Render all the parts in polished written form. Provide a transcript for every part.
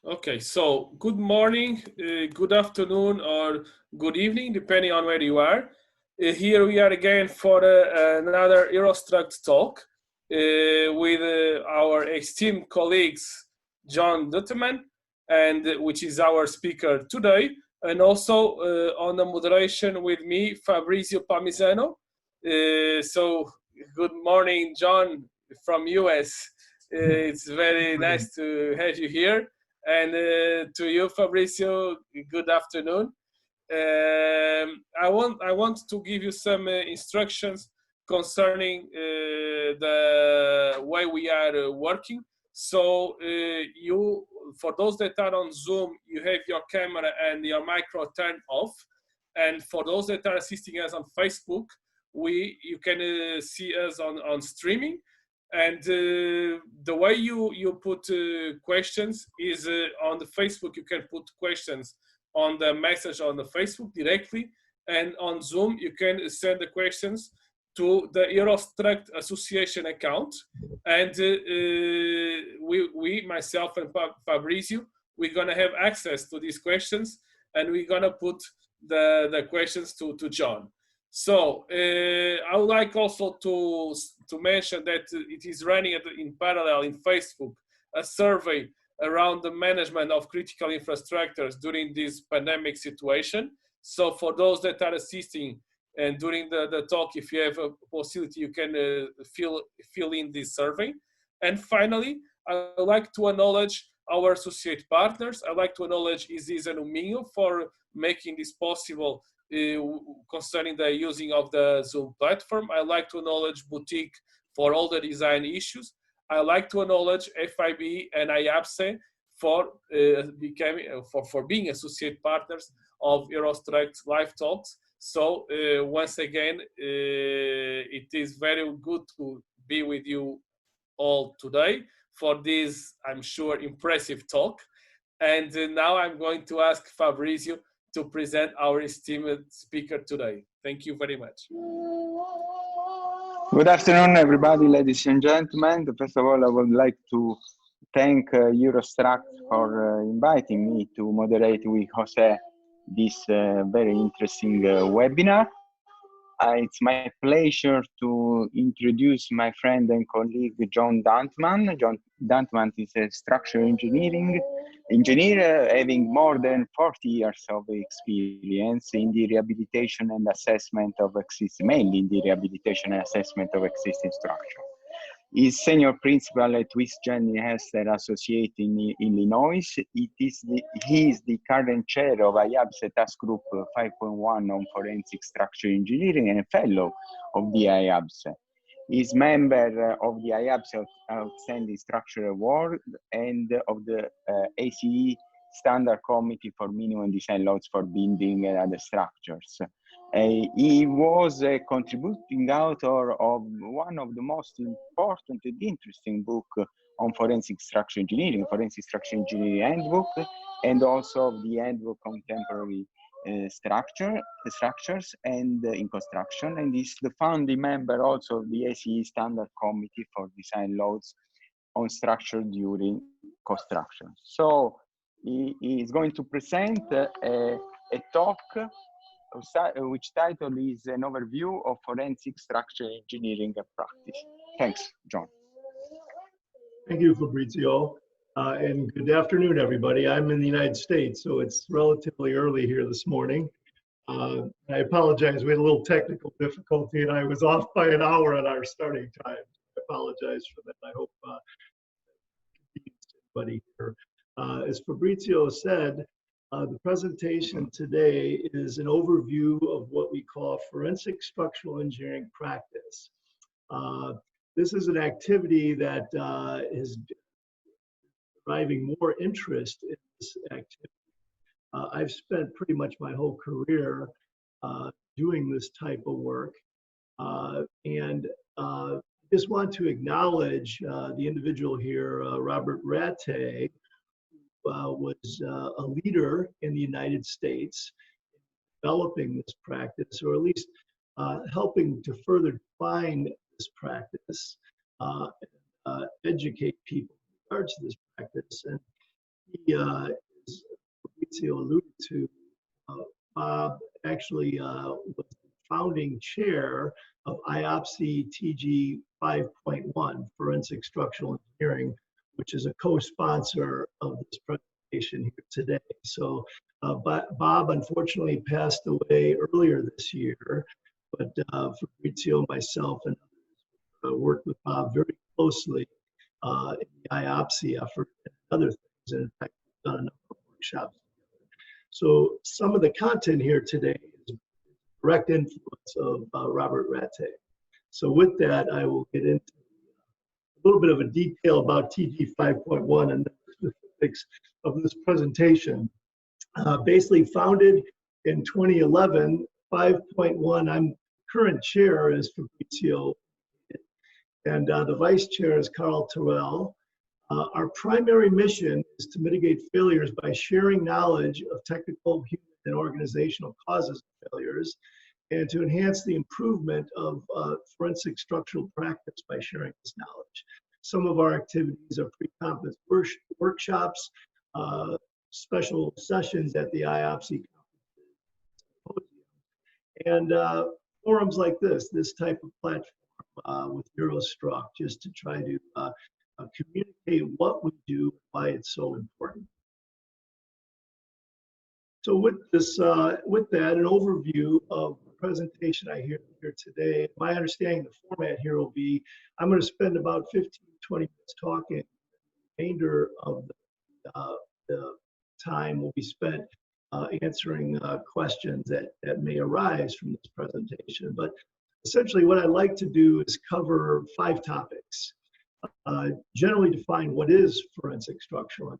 Okay, so good morning, good afternoon, or good evening, depending on where you are. Here we are again for another EuroStruct talk with our esteemed colleagues, John Duntemann, and which is our speaker today, and also on the moderation with me, Fabrizio Palmisano. So good morning, John from US. It's very nice to have you here. And to you, Fabrizio, good afternoon. I want to give you some instructions concerning the way we are working. So for those that are on Zoom, you have your camera and your micro turned off. And for those that are assisting us on Facebook, you can see us on streaming. And the way you put questions is on the Facebook. You can put questions on the message on the Facebook directly, and on Zoom you can send the questions to the EuroStruct Association account. And we, myself and Fabrizio, we're gonna have access to these questions, and we're gonna put the questions to John. So I would like also to mention that it is running in parallel in Facebook a survey around the management of critical infrastructures during this pandemic situation. So for those that are assisting and during the talk, if you have a possibility, you can fill in this survey. And finally, I would like to acknowledge our associate partners. I'd like to acknowledge Isis and Uminho for making this possible concerning the using of the Zoom platform. I'd like to acknowledge Boutique for all the design issues. I'd like to acknowledge FIB and IABSE for being associate partners of EuroStruct LiveTalks. So once again, it is very good to be with you all today for this, I'm sure, impressive talk. And now I'm going to ask Fabrizio to present our esteemed speaker today. Thank you very much. Good afternoon, everybody, ladies and gentlemen. First of all, I would like to thank EuroStruct for inviting me to moderate with Jose this very interesting webinar. It's my pleasure to introduce my friend and colleague, John Duntemann. John Duntemann is a structural engineer having more than 40 years of experience in the rehabilitation and assessment of mainly in the rehabilitation and assessment of existing structure. He's senior principal at Janney Associate in Illinois. He is the current chair of IABSE Task Group 5.1 on Forensic Structural Engineering and a fellow of the IABSE. He's member of the IABSE Outstanding Structure Award and of the ACE Standard Committee for Minimum Design Loads for Building and Other Structures. He was a contributing author of one of the most important and interesting books on forensic structural engineering, Forensic Structural Engineering Handbook, and also the Handbook Contemporary Structures and in Construction, and is the founding member also of the ACE Standard Committee for Design Loads on Structure during Construction. So he is going to present a talk which title is an overview of forensic structural engineering practice. Thanks, John. Thank you, Fabrizio. And good afternoon, everybody. I'm in the United States, so it's relatively early here this morning. I apologize, we had a little technical difficulty and I was off by an hour on our starting time. I apologize for that. I hope everybody here. As Fabrizio said, the presentation today is an overview of what we call forensic structural engineering practice. This is an activity that is driving more interest in this activity. I've spent pretty much my whole career doing this type of work, and just want to acknowledge the individual here, Robert RATAY, was a leader in the United States developing this practice, or at least helping to further define this practice, educate people in regards to this practice. And as Fabrizio alluded to, Bob actually was the founding chair of IABSE TG 5.1, Forensic Structural Engineering, which is a co-sponsor of this presentation here today. So Bob unfortunately passed away earlier this year, but Fabrizio, myself, and others worked with Bob very closely in the IABSE effort and other things, and in fact, we've done a number of workshops together. So some of the content here today is direct influence of Robert RATAY. So with that, I will get into a little bit of a detail about TG 5.1 and the specifics of this presentation. Basically founded in 2011, 5.1, I'm current chair as Fabrizio, and the vice chair is Carl Terrell. Our primary mission is to mitigate failures by sharing knowledge of technical, human, and organizational causes of failures, and to enhance the improvement of forensic structural practice by sharing this knowledge. Some of our activities are pre-conference workshops, special sessions at the IABSE and forums like this type of platform with EuroStruct, just to try to communicate what we do, why it's so important. So with this, with that, an overview of the presentation I hear here today. My understanding the format here will be, I'm going to spend about 15-20 minutes talking. The remainder of the time will be spent answering questions that may arise from this presentation. But essentially what I'd like to do is cover 5 topics. Generally define what is forensic structural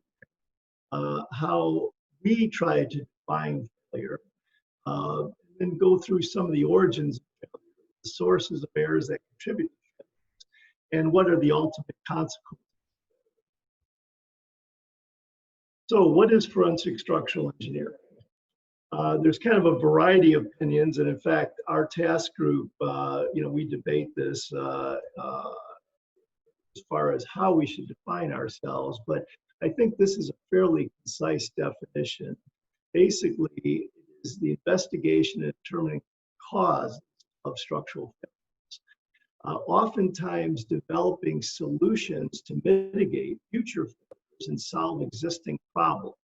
engineering, how we try to define failure, and go through some of the origins of failure, the sources of errors that contribute to failures, and what are the ultimate consequences. So what is forensic structural engineering? There's kind of a variety of opinions, and in fact, our task group, we debate this as far as how we should define ourselves, but I think this is a fairly concise definition. Basically, it is the investigation and determining cause of structural failures. Oftentimes developing solutions to mitigate future failures and solve existing problems,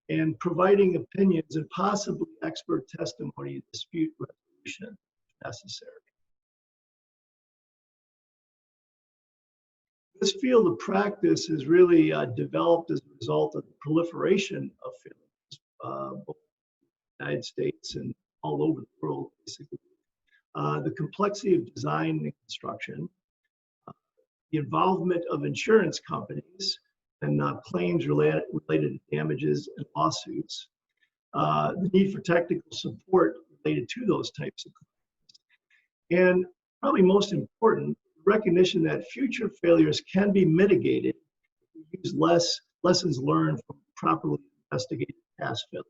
and providing opinions and possibly expert testimony and dispute resolution if necessary. This field of practice is really developed as a result of the proliferation of failures, both in the United States and all over the world, basically. The complexity of design and construction, the involvement of insurance companies and claims related to damages and lawsuits, the need for technical support related to those types of claims, and probably most important, recognition that future failures can be mitigated if we use lessons learned from properly investigated past failures.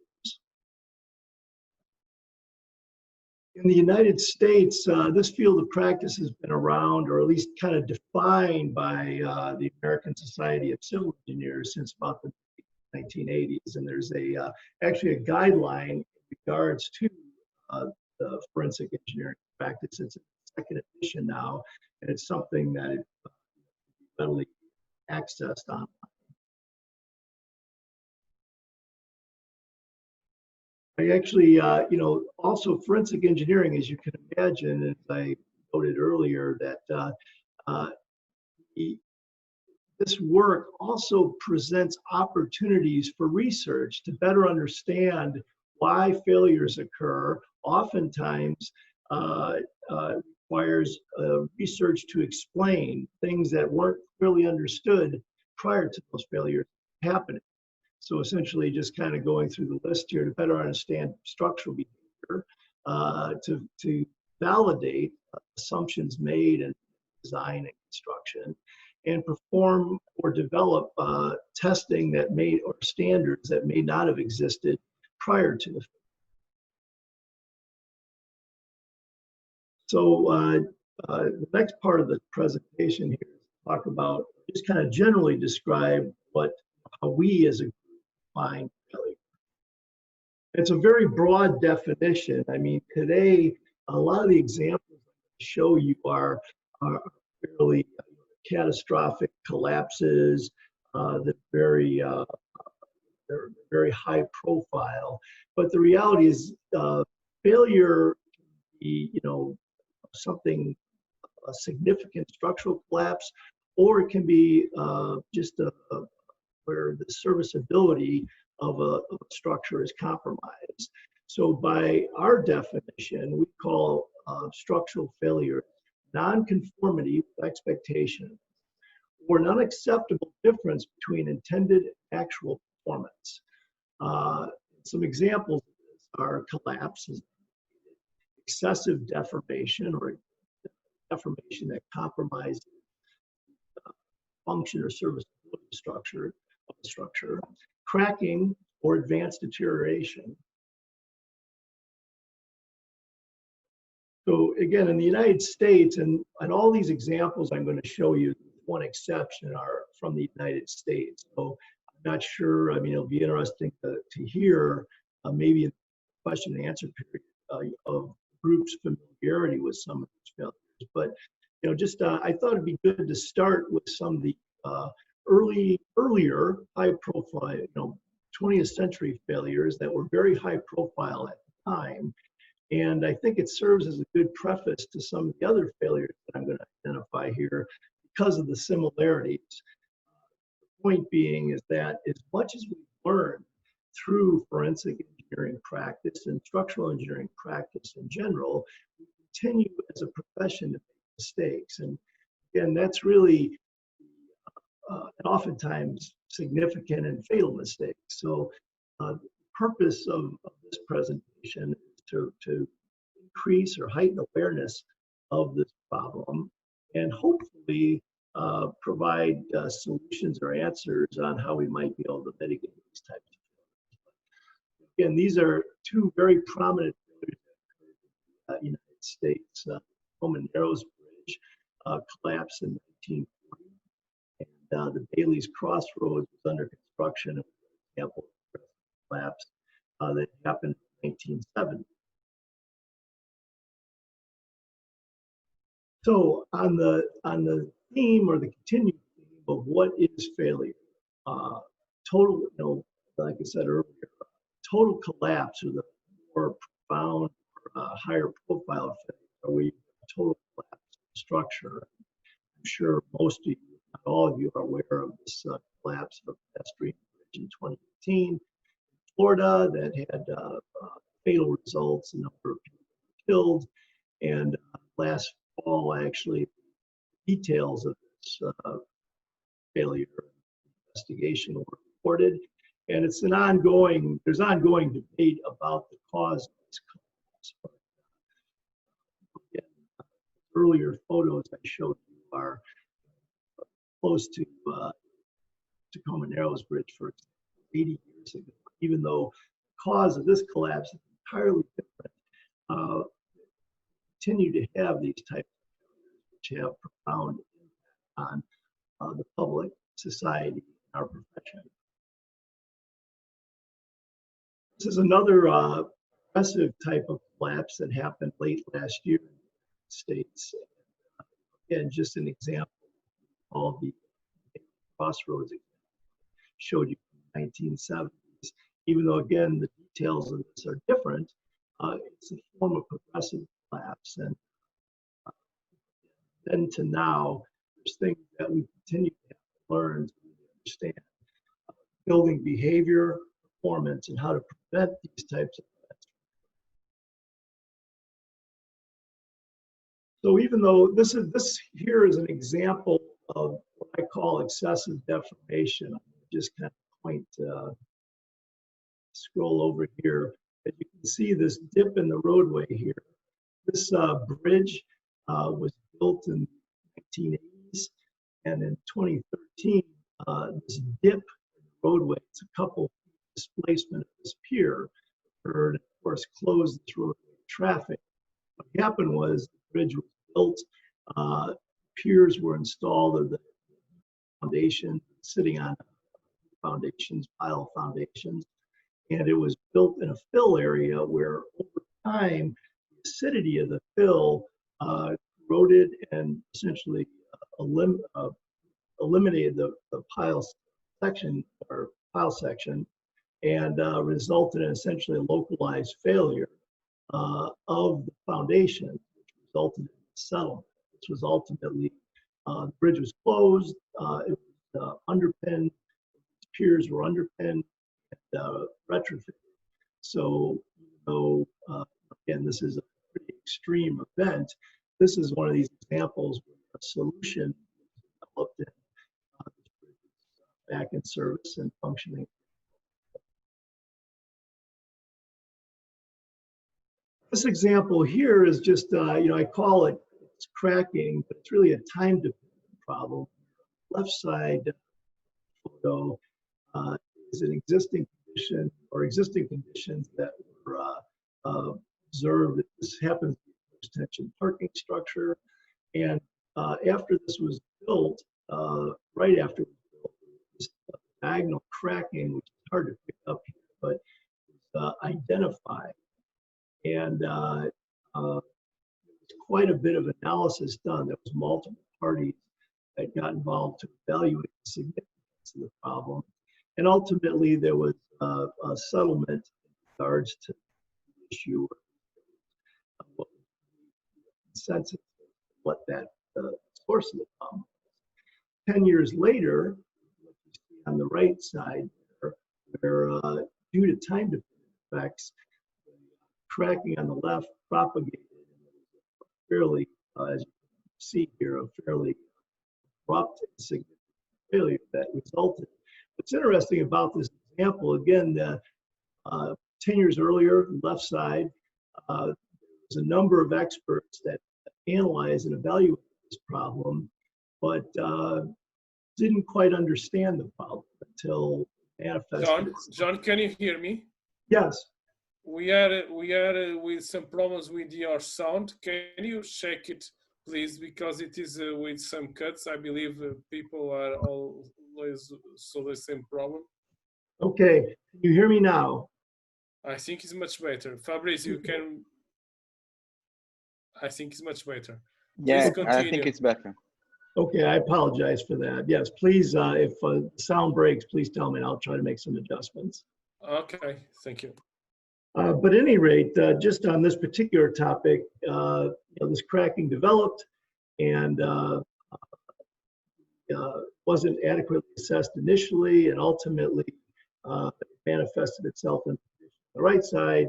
In the United States, this field of practice has been around, or at least kind of defined by the American Society of Civil Engineers since about the 1980s. And there's actually a guideline in regards to the forensic engineering practice. It's a second edition now, and it's something that is readily accessed online. I actually, also forensic engineering, as you can imagine, as I noted earlier, that this work also presents opportunities for research to better understand why failures occur. Oftentimes requires research to explain things that weren't really understood prior to those failures happening. So essentially just kind of going through the list here to better understand structural behavior, to validate assumptions made in design and construction, and perform or develop testing that may, or standards that may not have existed prior to the. So the next part of the presentation here is to talk about, just kind of generally describe what how we as a group define failure. It's a very broad definition. I mean, today, a lot of the examples I show you are fairly catastrophic collapses, that they're very high profile. But the reality is, failure can be, something, a significant structural collapse, or it can be just where the serviceability of a structure is compromised. So by our definition, we call structural failure nonconformity with expectation, or an unacceptable difference between intended and actual performance. Some examples of this are collapses, excessive deformation, or deformation that compromises function or serviceability of the structure, cracking, or advanced deterioration. So again, in the United States, and all these examples I'm going to show you, one exception, are from the United States. So I'm not sure, I mean, it'll be interesting to hear maybe in the question and answer period of groups' familiarity with some of these failures. But just I thought it'd be good to start with some of the earlier high profile, 20th century failures that were very high profile at the time. And I think it serves as a good preface to some of the other failures that I'm going to identify here because of the similarities. The point being is that as much as we've learned through forensic engineering practice and structural engineering practice in general, we continue as a profession to make mistakes. And again, that's really oftentimes significant and fatal mistakes. So the purpose of this presentation is to increase or heighten awareness of this problem and hopefully provide solutions or answers on how we might be able to mitigate these types of failures. Again, these are two very prominent failures in the United States. Roman Narrows Bridge collapsed in 1940, and the Bailey's Crossroads was under construction. An example of collapse that happened in 1970. So on the theme or the continued theme of what is failure, total, like I said earlier, total collapse or the more profound, higher profile failure, where you have total collapse of the structure. I'm sure most of you, not all of you, are aware of this collapse of a pedestrian bridge in 2018 in Florida that had fatal results, a number of people killed, and last fall, actually, details of this failure investigation were reported, and it's an ongoing, there's ongoing debate about the cause of this collapse. But again, earlier photos I showed you are close to Tacoma Narrows Bridge, for example, 80 years ago, even though the cause of this collapse is entirely different. Continue to have these types of failures which have profound impact on the public, society, and our profession. This is another aggressive type of collapse that happened late last year in the United States. Again, just an example of the Crossroads example showed you from the 1970s. Even though, again, the details of this are different, it's a form of progressive collapse. And then to now, there's things that we continue to have to learn to understand building behavior, performance, and how to prevent these types of events. So even though this here is an example of what I call excessive deformation, I'm just kind of point, scroll over here, and you can see this dip in the roadway here. This bridge was built in the 1980s, and in 2013, this dip in the roadway, it's a couple displacement of this pier, occurred, and of course closed this roadway to traffic. What happened was the bridge was built, piers were installed, or the foundation sitting on foundations, pile foundations, and it was built in a fill area where over time, the acidity of the fill corroded and essentially eliminated the pile section or pile section, and resulted in essentially a localized failure of the foundation, which resulted in settlement. This was ultimately, the bridge was closed, it was underpinned, piers were underpinned, and retrofitted. So, again, this is a pretty extreme event. This is one of these examples where a solution was developed and back in service and functioning. This example here is just, I call it it's cracking, but it's really a time-dependent problem. Left side photo is an existing condition or existing conditions that were observed. This happens to be a post-tension parking structure. And after this was built, right after it was built, this diagonal cracking, which is hard to pick up here, but was identified. And there was quite a bit of analysis done. There was multiple parties that got involved to evaluate the significance of the problem. And ultimately, there was a settlement in regards to the issue of what consensus of what that source of the problem was. 10 years later, what you see on the right side there, where due to time-dependent effects, cracking on the left propagated fairly, as you can see here, a fairly abrupt and significant failure that resulted. What's interesting about this example, again, 10 years earlier, left side, there was a number of experts that analyzed and evaluated this problem, but didn't quite understand the problem until it manifested. John, can you hear me? Yes. We are with some problems with your sound. Can you check it, please? Because it is with some cuts. I believe people are always so the same problem. Okay, can you hear me now? I think it's much better. Fabrice, you can. I think it's much better. Yeah, I think it's better. Okay, I apologize for that. Yes, please, if sound breaks, please tell me and I'll try to make some adjustments. Okay, thank you. But at any rate, just on this particular topic, this cracking developed and wasn't adequately assessed initially, and ultimately manifested itself in the right side.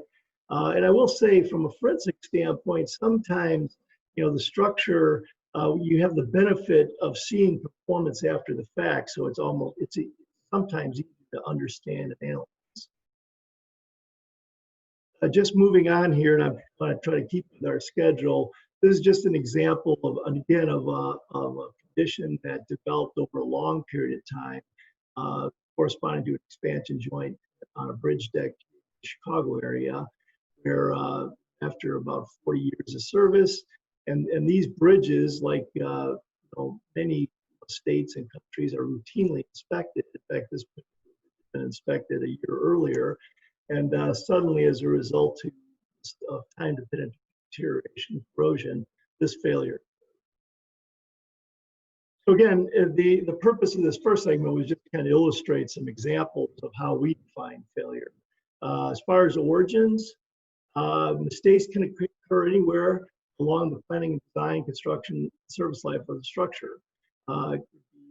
And I will say, from a forensic standpoint, sometimes the structure, you have the benefit of seeing performance after the fact, so it's sometimes easy to understand and analyze. Just moving on here, and I'm going to try to keep with our schedule. This is just an example of, again, of a condition that developed over a long period of time, corresponding to an expansion joint on a bridge deck in the Chicago area, where after about 40 years of service, and these bridges, like many states and countries, are routinely inspected. In fact, this has been inspected a year earlier. And suddenly, as a result of time-dependent deterioration, corrosion, this failure. So again, the purpose of this first segment was just to kind of illustrate some examples of how we define failure. As far as origins, mistakes can occur anywhere along the planning and design, construction, service life of the structure.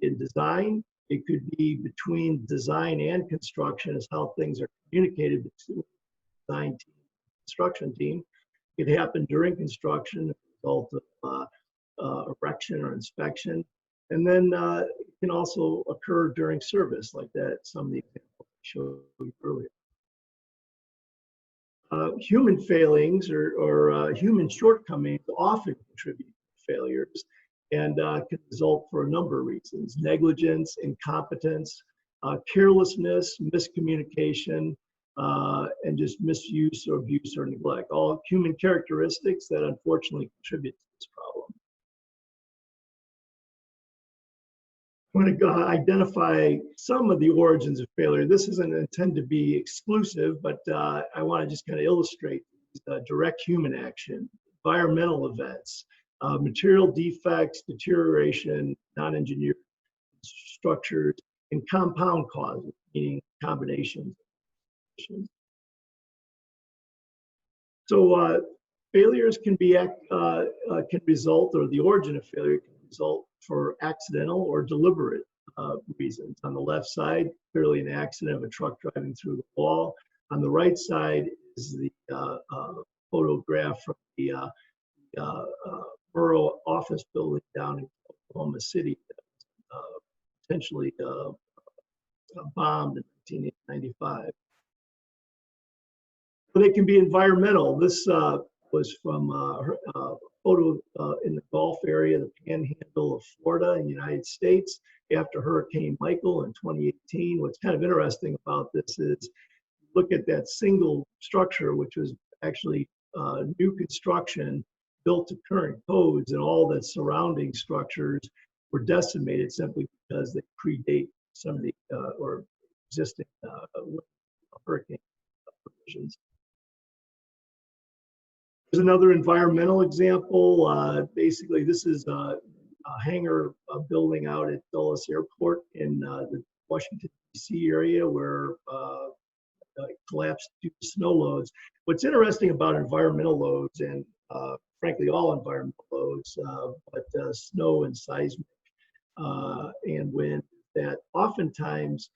In design, it could be between design and construction as how things are communicated between the design team and construction team. It could happen during construction as a result of erection or inspection. And then it can also occur during service, like that, some of the examples I showed you earlier. Human failings or human shortcomings often contribute to failures, and can result for a number of reasons: negligence, incompetence, carelessness, miscommunication, and just misuse or abuse or neglect. All human characteristics that unfortunately contribute to this problem. I'm going to identify some of the origins of failure. This isn't intended to be exclusive, but I want to just kind of illustrate direct human action, environmental events, material defects, deterioration, non-engineered structures, and compound causes, meaning combinations. So failures can result, or the origin of failure can result for accidental or deliberate reasons. On the left side, clearly an accident of a truck driving through the wall. On the right side is the photograph from the borough office building down in Oklahoma City, potentially bombed in 1995. But they can be environmental. This was from a photo in the Gulf area, the panhandle of Florida in the United States after Hurricane Michael in 2018. What's kind of interesting about this is look at that single structure, which was actually new construction built to current codes, and all the surrounding structures were decimated simply because they predate some of the or existing hurricane provisions. There's another environmental example. Basically, this is a hangar building out at Dulles Airport in the Washington, D.C. area where it collapsed due to snow loads. What's interesting about environmental loads, and frankly all environmental loads, but snow and seismic and wind, that oftentimes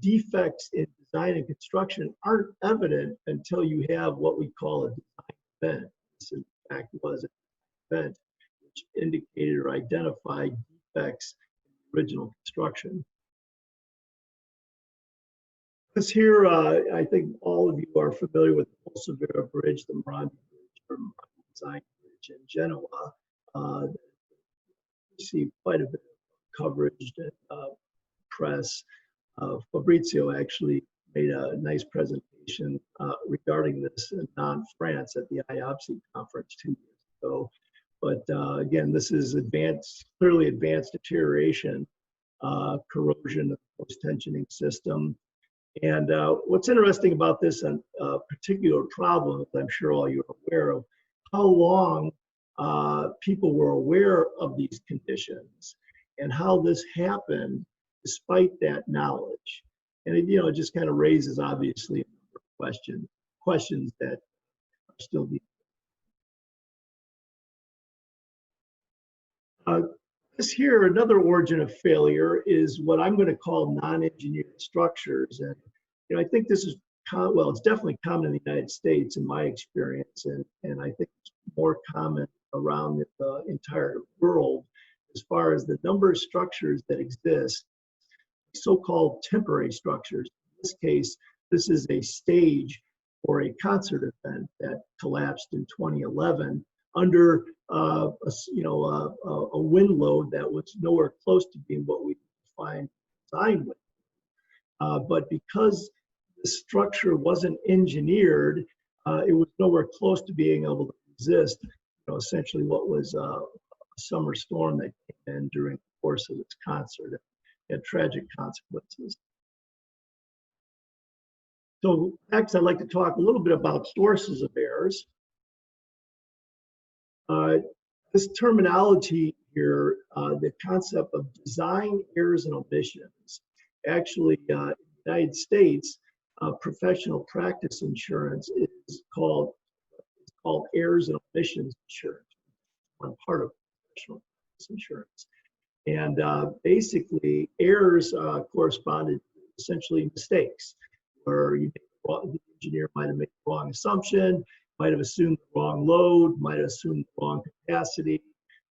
defects in design and construction aren't evident until you have what we call a design event. This in fact was an event which indicated or identified defects in the original construction. This here, I think all of you are familiar with the Polsevera Bridge, the Morandi Bridge, or Design Bridge in Genoa. Received quite a bit of coverage and press. Fabrizio actually made a nice presentation regarding this in France at the IABSE conference 2 years ago. But again, this is clearly advanced deterioration, corrosion of the post-tensioning system. And what's interesting about this particular problem, as I'm sure all you are aware of, how long people were aware of these conditions and how this happened despite that knowledge. And it, just kind of raises, obviously, a number of questions that are still being. This here, another origin of failure is what I'm going to call non-engineered structures. And I think this is, well, it's definitely common in the United States in my experience, and I think it's more common around the entire world as far as the number of structures that exist, so-called temporary structures. In this case, this is a stage for a concert event that collapsed in 2011 under a wind load that was nowhere close to being what we define design wind. But because the structure wasn't engineered, it was nowhere close to being able to resist, essentially what was a summer storm that came in during the course of its concert. It had tragic consequences. So next, I'd like to talk a little bit about sources of errors. This terminology here, the concept of design errors and omissions, actually in the United States, professional practice insurance is called errors and omissions insurance, one part of professional practice insurance. And basically, errors corresponded to essentially mistakes, where the engineer might have made the wrong assumption, might have assumed the wrong load, might have assumed the wrong capacity,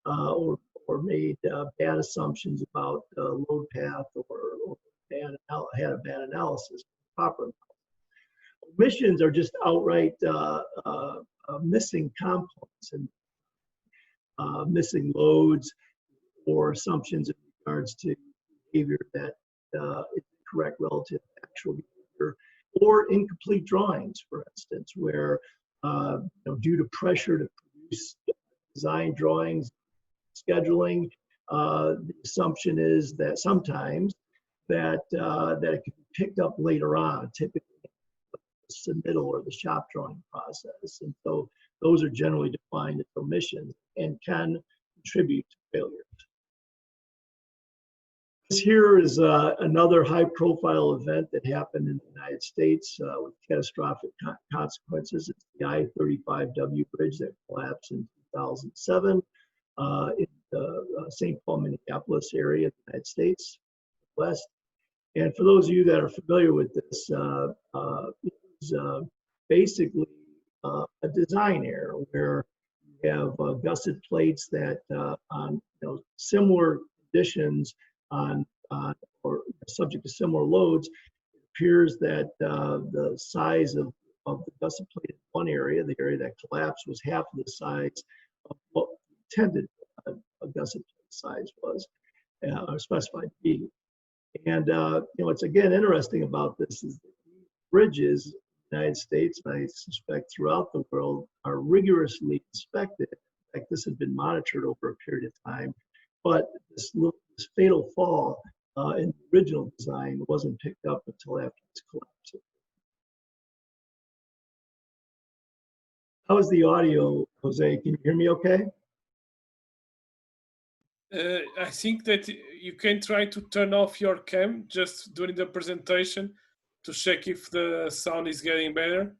or made bad assumptions about load path, or had a bad analysis. Proper. Omissions are just outright missing components and missing loads or assumptions in regards to behavior that is correct relative to actual behavior, or incomplete drawings, for instance, where due to pressure to produce design drawings, scheduling, the assumption is that sometimes that it can be picked up later on, typically the submittal or the shop drawing process. And so those are generally defined as omissions and can contribute to failures. This here is another high-profile event that happened in the United States with catastrophic consequences. It's the I-35W bridge that collapsed in 2007 in the St. Paul, Minneapolis area of the United States, West. And for those of you that are familiar with this, it's basically a design error where you have gusset plates that on similar conditions or subject to similar loads, it appears that the size of the gusset plate in one area, the area that collapsed, was half of the size of what intended a gusset plate size was, or specified to be. And what's again interesting about this is that bridges in the United States, and I suspect throughout the world, are rigorously inspected. In fact, this had been monitored over a period of time, but this fatal fall in the original design wasn't picked up until after this collapse. How is the audio, Jose? Can you hear me okay? I think that you can try to turn off your cam just during the presentation to check if the sound is getting better.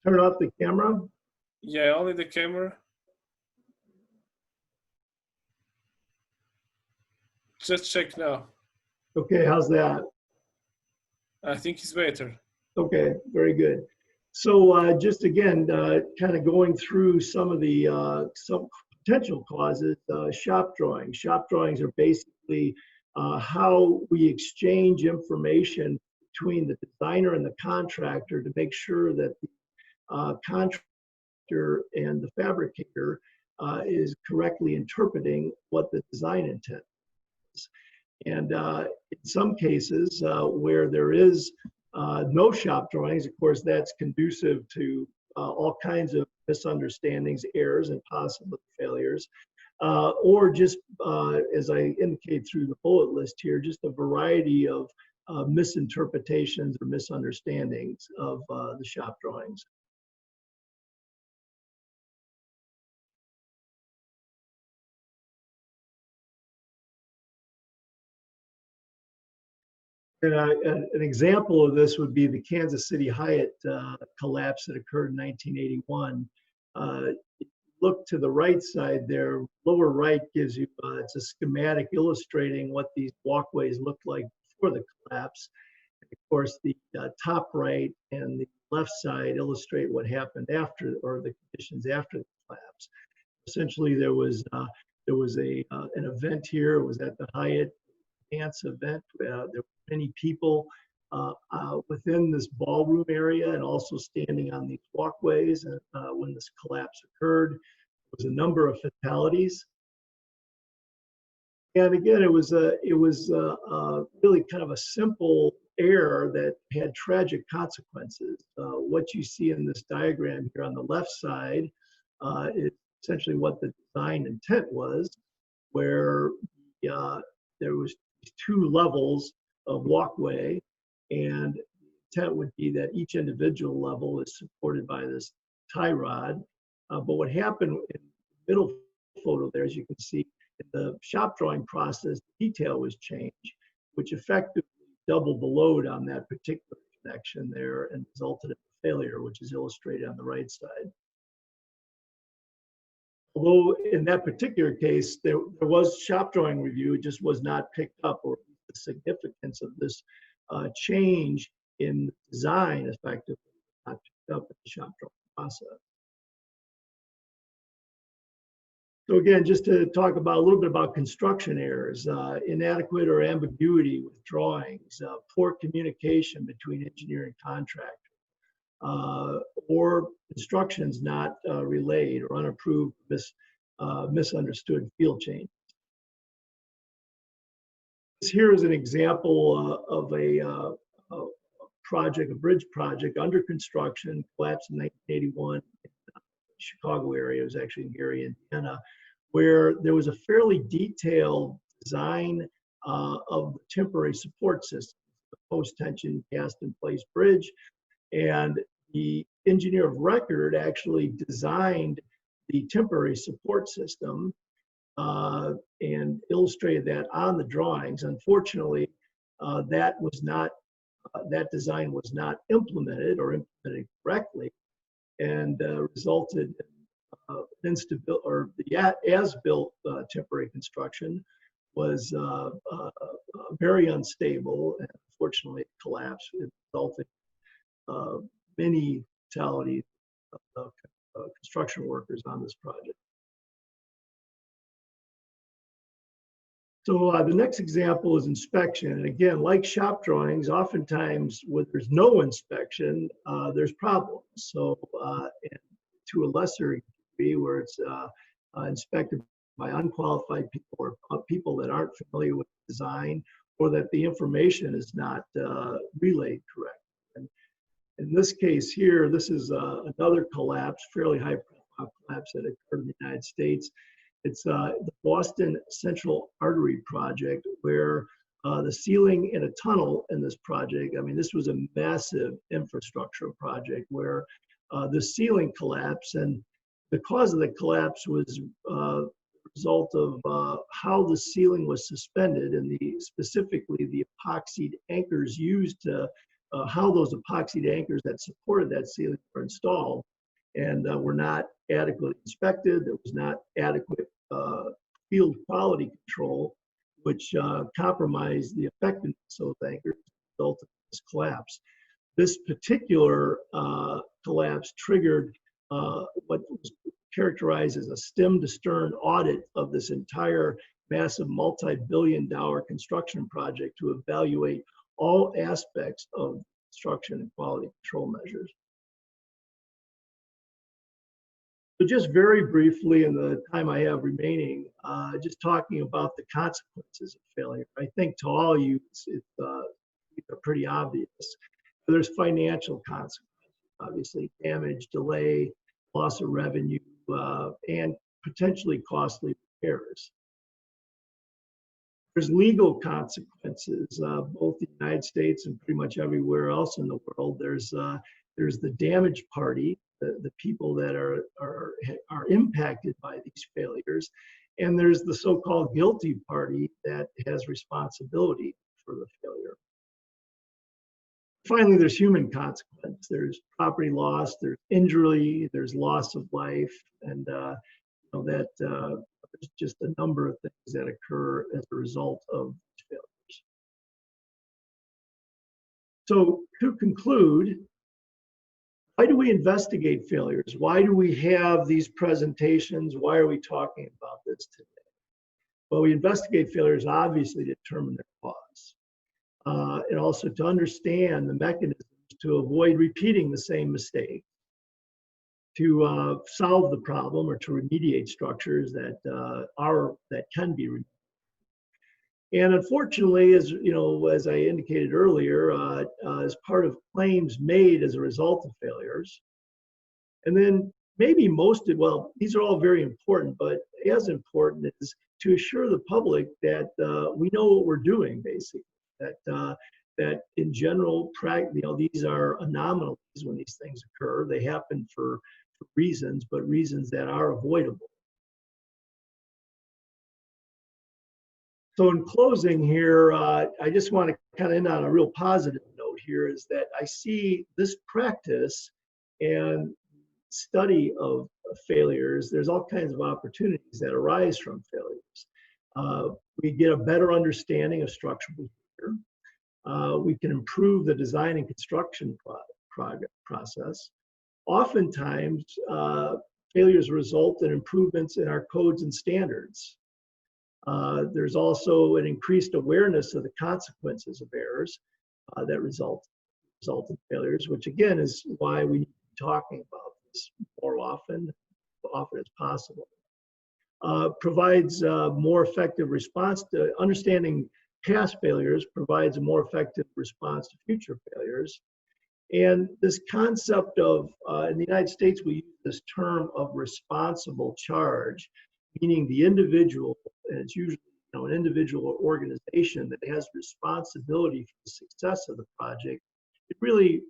Turn off the camera? Yeah, only the camera. Just check now. Okay, how's that? I think it's better. Okay, very good. So just again, kind of going through some of the some potential causes, shop drawings. Shop drawings are basically how we exchange information between the designer and the contractor to make sure that the contractor and the fabricator is correctly interpreting what the design intent is. And in some cases where there is no shop drawings, of course, that's conducive to all kinds of misunderstandings, errors, and possible failures. Or just, as I indicate through the bullet list here, just a variety of misinterpretations or misunderstandings of the shop drawings. And an example of this would be the Kansas City HYATT collapse that occurred in 1981. Look to the right side there, lower right gives you, it's a schematic illustrating what these walkways looked like before the collapse. And of course, the top right and the left side illustrate what happened after, or the conditions after the collapse. Essentially, there was an event here. It was at the HYATT dance event. There were many people within this ballroom area and also standing on these walkways when this collapse occurred. There was a number of fatalities. And again, it was really kind of a simple error that had tragic consequences. What you see in this diagram here on the left side is essentially what the design intent was, where there was two levels of walkway, and the intent would be that each individual level is supported by this tie rod. But what happened in the middle photo there, as you can see, in the shop drawing process, detail was changed, which effectively doubled the load on that particular connection there and resulted in a failure, which is illustrated on the right side. Although in that particular case, there was shop drawing review, it just was not picked up, or the significance of this change in design effectively not picked up in the shop drawing process. So again, just to talk about a little bit about construction errors, inadequate or ambiguity with drawings, poor communication between engineer and contractor, or instructions not relayed, or unapproved, misunderstood field change. Here is an example of a project, a bridge project under construction, collapsed in 1981 in the Chicago area. It was actually in Gary, Indiana, where there was a fairly detailed design of the temporary support system, the post-tension cast-in-place bridge, and the engineer of record actually designed the temporary support system and illustrated that on the drawings. Unfortunately, that design was not implemented or implemented correctly, and resulted in instability, or the as-built temporary construction was very unstable, and unfortunately it collapsed. It resulted in many fatalities of construction workers on this project. So the next example is inspection. And again, like shop drawings, oftentimes when there's no inspection, there's problems. So and to a lesser degree, where it's inspected by unqualified people or people that aren't familiar with design, or that the information is not relayed correctly. And in this case here, this is another collapse, fairly high profile collapse that occurred in the United States. It's the Boston Central Artery project, where the ceiling in a tunnel in this project, I mean, this was a massive infrastructure project where the ceiling collapsed, and the cause of the collapse was a result of how the ceiling was suspended, and specifically the epoxied anchors used to, how those epoxied anchors that supported that ceiling were installed, and were not adequately inspected. There was not adequate field quality control, which compromised the effectiveness of those anchors, resulted in this collapse. This particular collapse triggered what was characterized as a stem-to-stern audit of this entire massive multi-billion-dollar construction project to evaluate all aspects of construction and quality control measures. So just very briefly, in the time I have remaining, just talking about the consequences of failure. I think to all you, they're pretty obvious. There's financial consequences, obviously, damage, delay, loss of revenue, and potentially costly repairs. There's legal consequences, both in the United States and pretty much everywhere else in the world. There's the damaged party, the people that are impacted by these failures, and there's the so-called guilty party that has responsibility for the failure. Finally, there's human consequence. There's property loss, there's injury, there's loss of life, and there's just a number of things that occur as a result of failures. So to conclude, why do we investigate failures? Why do we have these presentations? Why are we talking about this today? Well, we investigate failures obviously to determine their cause, and also to understand the mechanisms to avoid repeating the same mistake, to solve the problem or to remediate structures that can be remediated. And unfortunately, as I indicated earlier, as part of claims made as a result of failures, and then maybe these are all very important, but as important is to assure the public that we know what we're doing, basically, that in general, these are anomalies when these things occur. They happen for reasons, but reasons that are avoidable. So in closing here, I just want to kind of end on a real positive note here, is that I see this practice and study of failures, there's all kinds of opportunities that arise from failures. We get a better understanding of structural behavior. We can improve the design and construction process. Oftentimes, failures result in improvements in our codes and standards. There's also an increased awareness of the consequences of errors that result in failures, which again is why we need to be talking about this more often as possible. Provides more effective response to understanding past failures, provides a more effective response to future failures. And this concept of, in the United States, we use this term of responsible charge. meaning the individual, and it's usually an individual or organization that has responsibility for the success of the project. It really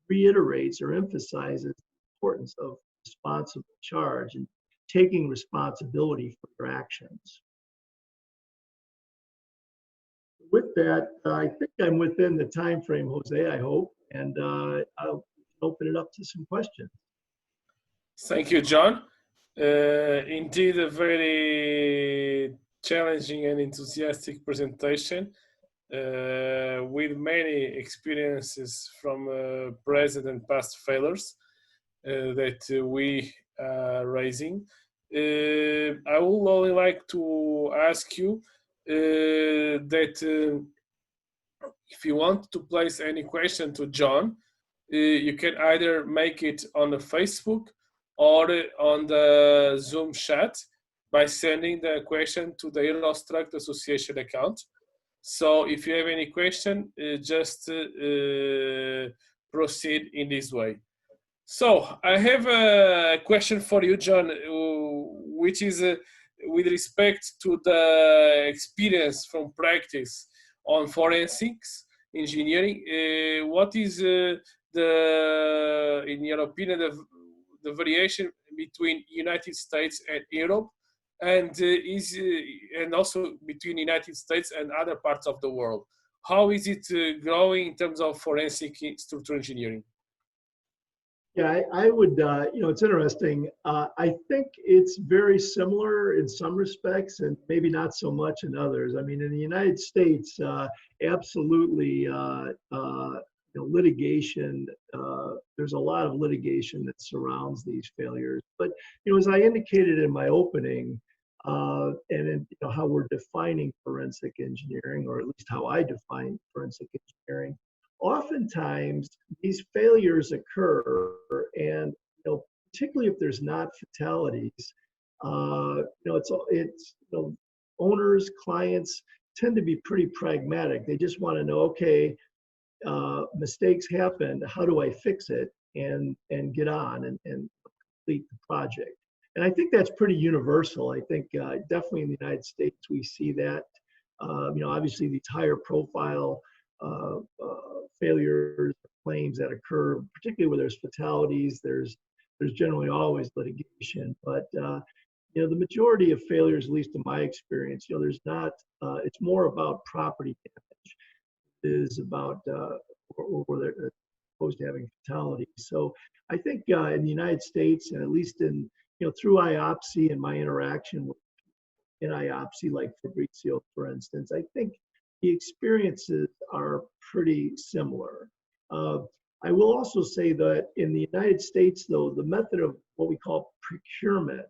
reiterates or emphasizes the importance of responsible charge and taking responsibility for your actions. With that, I think I'm within the time frame, Jose, I hope, and I'll open it up to some questions. Thank you, John. Indeed, a very challenging and enthusiastic presentation with many experiences from present and past failures that we are raising. I would only like to ask you that if you want to place any question to John, you can either make it on the Facebook or on the Zoom chat by sending the question to the EuroStruct Association account. So if you have any question, just proceed in this way. So I have a question for you, John, which is with respect to the experience from practice on forensics engineering. What is in your opinion, the variation between United States and Europe, and and also between United States and other parts of the world? How is it growing in terms of forensic structural engineering? Yeah, I would, it's interesting. I think it's very similar in some respects and maybe not so much in others. I mean, in the United States, absolutely, litigation, there's a lot of litigation that surrounds these failures. But, as I indicated in my opening, and in, how we're defining forensic engineering, or at least how I define forensic engineering, oftentimes these failures occur, and particularly if there's not fatalities, it's owners, clients tend to be pretty pragmatic. They just want to know, okay, mistakes happen. How do I fix it and get on and complete the project? And I think that's pretty universal. I think definitely in the United States we see that. Obviously these higher profile failures, claims that occur, particularly where there's fatalities, there's generally always litigation. But the majority of failures, at least in my experience, there's not. It's more about property damage. It is about where they're opposed to having fatalities. So I think in the United States, and at least in through IABSE and my interaction with in IABSE, like Fabrizio, for instance, I think the experiences are pretty similar. I will also say that in the United States, though, the method of what we call procurement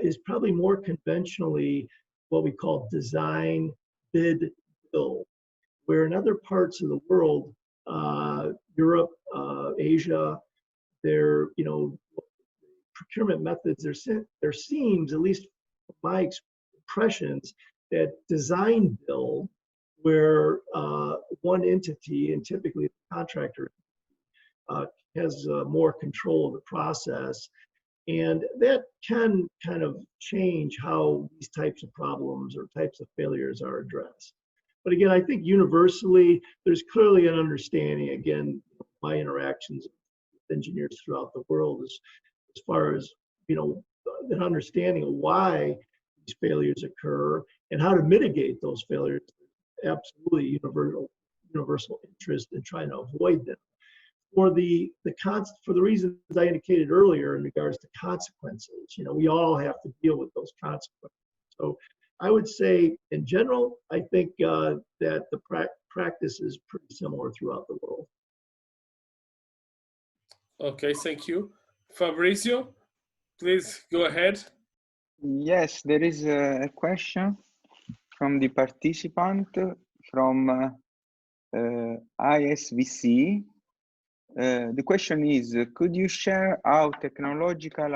is probably more conventionally what we call design, bid, build, where in other parts of the world, Europe, Asia, their procurement methods, there seems, at least my impressions, that design build, where one entity, and typically the contractor, has more control of the process. And that can kind of change how these types of problems or types of failures are addressed. But again, I think universally, there's clearly an understanding, again, my interactions with engineers throughout the world, as far as, an understanding of why these failures occur and how to mitigate those failures. Absolutely universal interest in trying to avoid them. For the reasons I indicated earlier in regards to consequences, we all have to deal with those consequences. So I would say, in general, I think that the practice is pretty similar throughout the world. Okay, thank you. Fabrizio, please go ahead. Yes, there is a question from the participant from IABSE. The question is, could you share how technological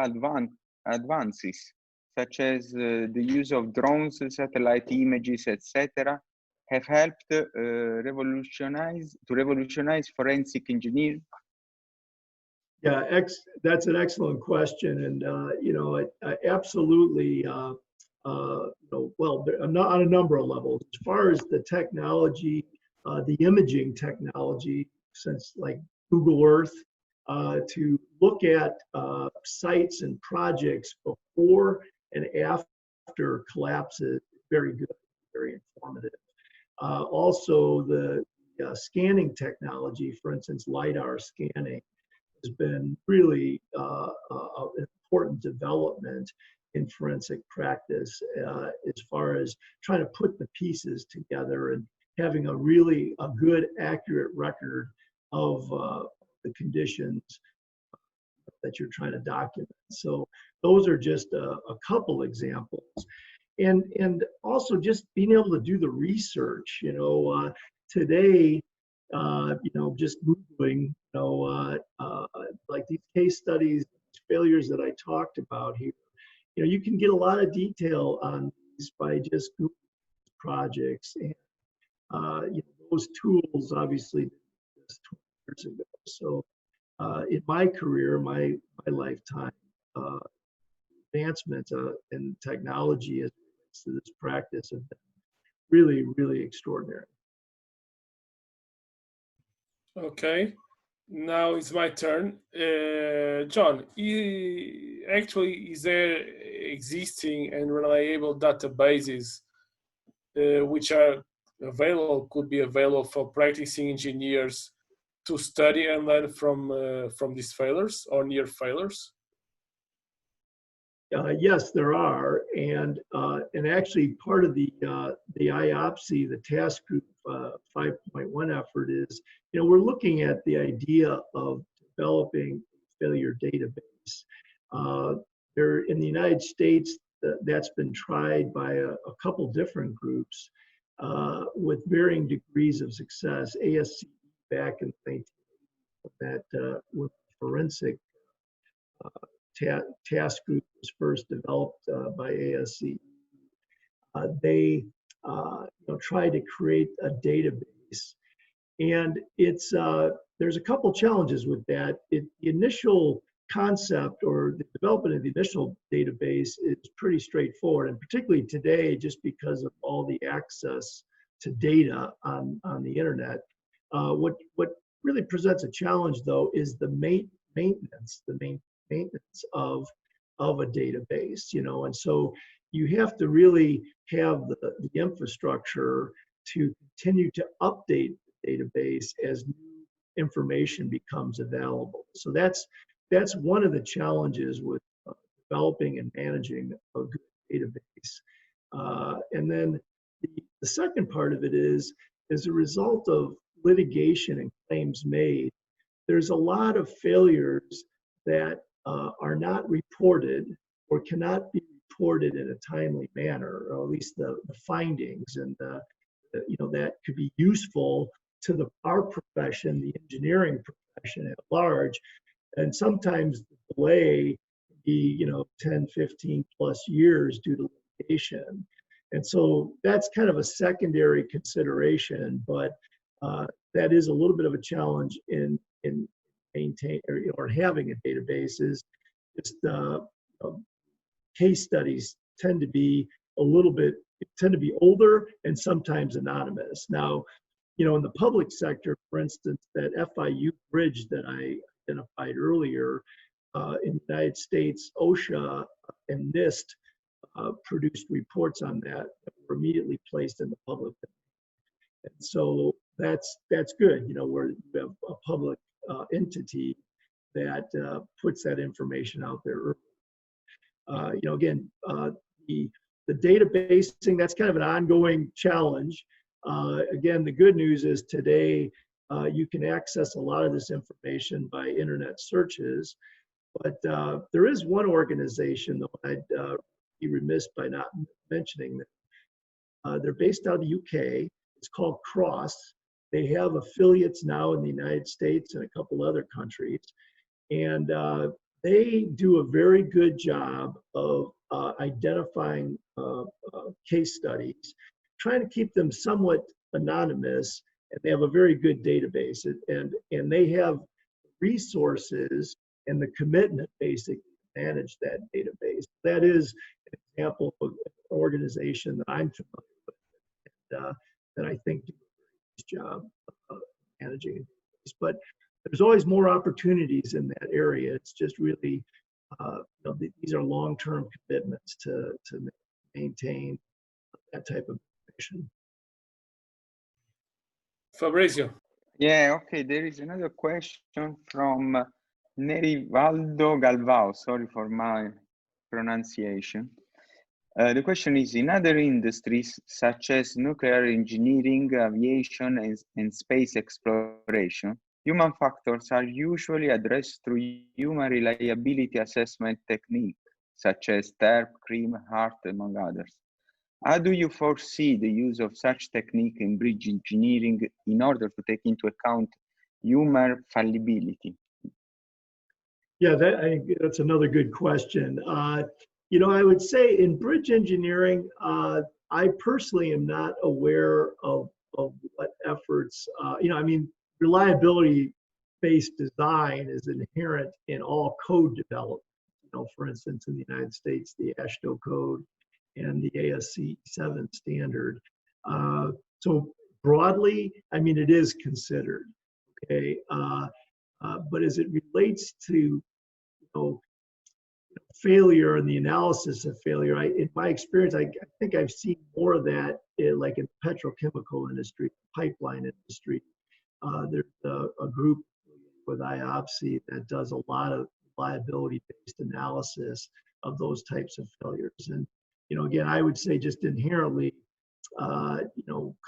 advances, such as the use of drones, satellite images, etc., have helped revolutionize forensic engineering? Yeah, that's an excellent question, and you know, I absolutely, you know, well, I'm not on a number of levels. As far as the technology, the imaging technology, since like Google Earth, to look at sites and projects before and after collapses, very good, very informative. Also, the scanning technology, for instance, LiDAR scanning, has been really an important development in forensic practice as far as trying to put the pieces together and having a good, accurate record of the conditions that you're trying to document. So those are just a couple examples. And also just being able to do the research, you know, today, you know, just Googling, you know, like these case studies, failures that I talked about here, you know, you can get a lot of detail on these by just Googling projects. And, you know, those tools obviously just 20 years ago. So in my career, my lifetime, advancements in technology as to this practice have been really, really extraordinary. Okay, now it's my turn. John, actually, is there existing and reliable databases which are available, could be available for practicing engineers to study and learn from these failures or near failures? Yes, there are, and actually part of the IABSE, the task group 5.1 effort is, you know, we're looking at the idea of developing a failure database. There in the United States, that's been tried by a couple different groups with varying degrees of success. ASCE back in the 1980s, that with forensic task group was first developed by ASCE. They you know, try to create a database, and it's there's a couple challenges with that. The initial concept or the development of the initial database is pretty straightforward, and particularly today, just because of all the access to data on the internet. What really presents a challenge, though, is the maintenance of a database, you know, and so you have to really have the infrastructure to continue to update the database as new information becomes available. So that's one of the challenges with developing and managing a good database. And then the second part of it is, as a result of litigation and claims made, there's a lot of failures that are not reported or cannot be reported in a timely manner, or at least the findings, and you know, that could be useful to our profession, the engineering profession at large. And sometimes the delay can be, you know, 10, 15 plus years due to litigation. And so that's kind of a secondary consideration, but that is a little bit of a challenge in maintain or having a database. Is just case studies tend to be older and sometimes anonymous. Now, you know, in the public sector, for instance, that FIU bridge that I identified earlier, in the United States, OSHA and NIST produced reports on that were immediately placed in the public. And so that's good, you know, where you have a public entity that puts that information out there. You know, again, the databasing, that's kind of an ongoing challenge. Again, the good news is today you can access a lot of this information by internet searches, but there is one organization, though I'd be remiss by not mentioning that. They're based out of the UK. It's called CROSS. They have affiliates now in the United States and a couple other countries. And they do a very good job of identifying case studies, trying to keep them somewhat anonymous, and they have a very good database. And they have resources and the commitment basically to manage that database. That is an example of an organization that I'm familiar with that I think do a very nice job of managing a database. But there's always more opportunities in that area. It's just really, these are long-term commitments to maintain that type of information. Fabrizio. Yeah, okay, there is another question from Nerivaldo Galvao. Sorry for my pronunciation. The question is, in other industries such as nuclear engineering, aviation, and space exploration, human factors are usually addressed through human reliability assessment techniques, such as TERP, CREAM, HYATT, among others. How do you foresee the use of such technique in bridge engineering in order to take into account human fallibility? Yeah, I think that's another good question. I would say in bridge engineering, I personally am not aware of what efforts, reliability-based design is inherent in all code development. For instance, in the United States, the AASHTO code and the ASCE 7 standard. So broadly, it is considered, okay? But as it relates to, failure and the analysis of failure, in my experience, I think I've seen more of that like in the petrochemical industry, pipeline industry. There's a group with IABSE that does a lot of liability-based analysis of those types of failures. And, again, I would say just inherently,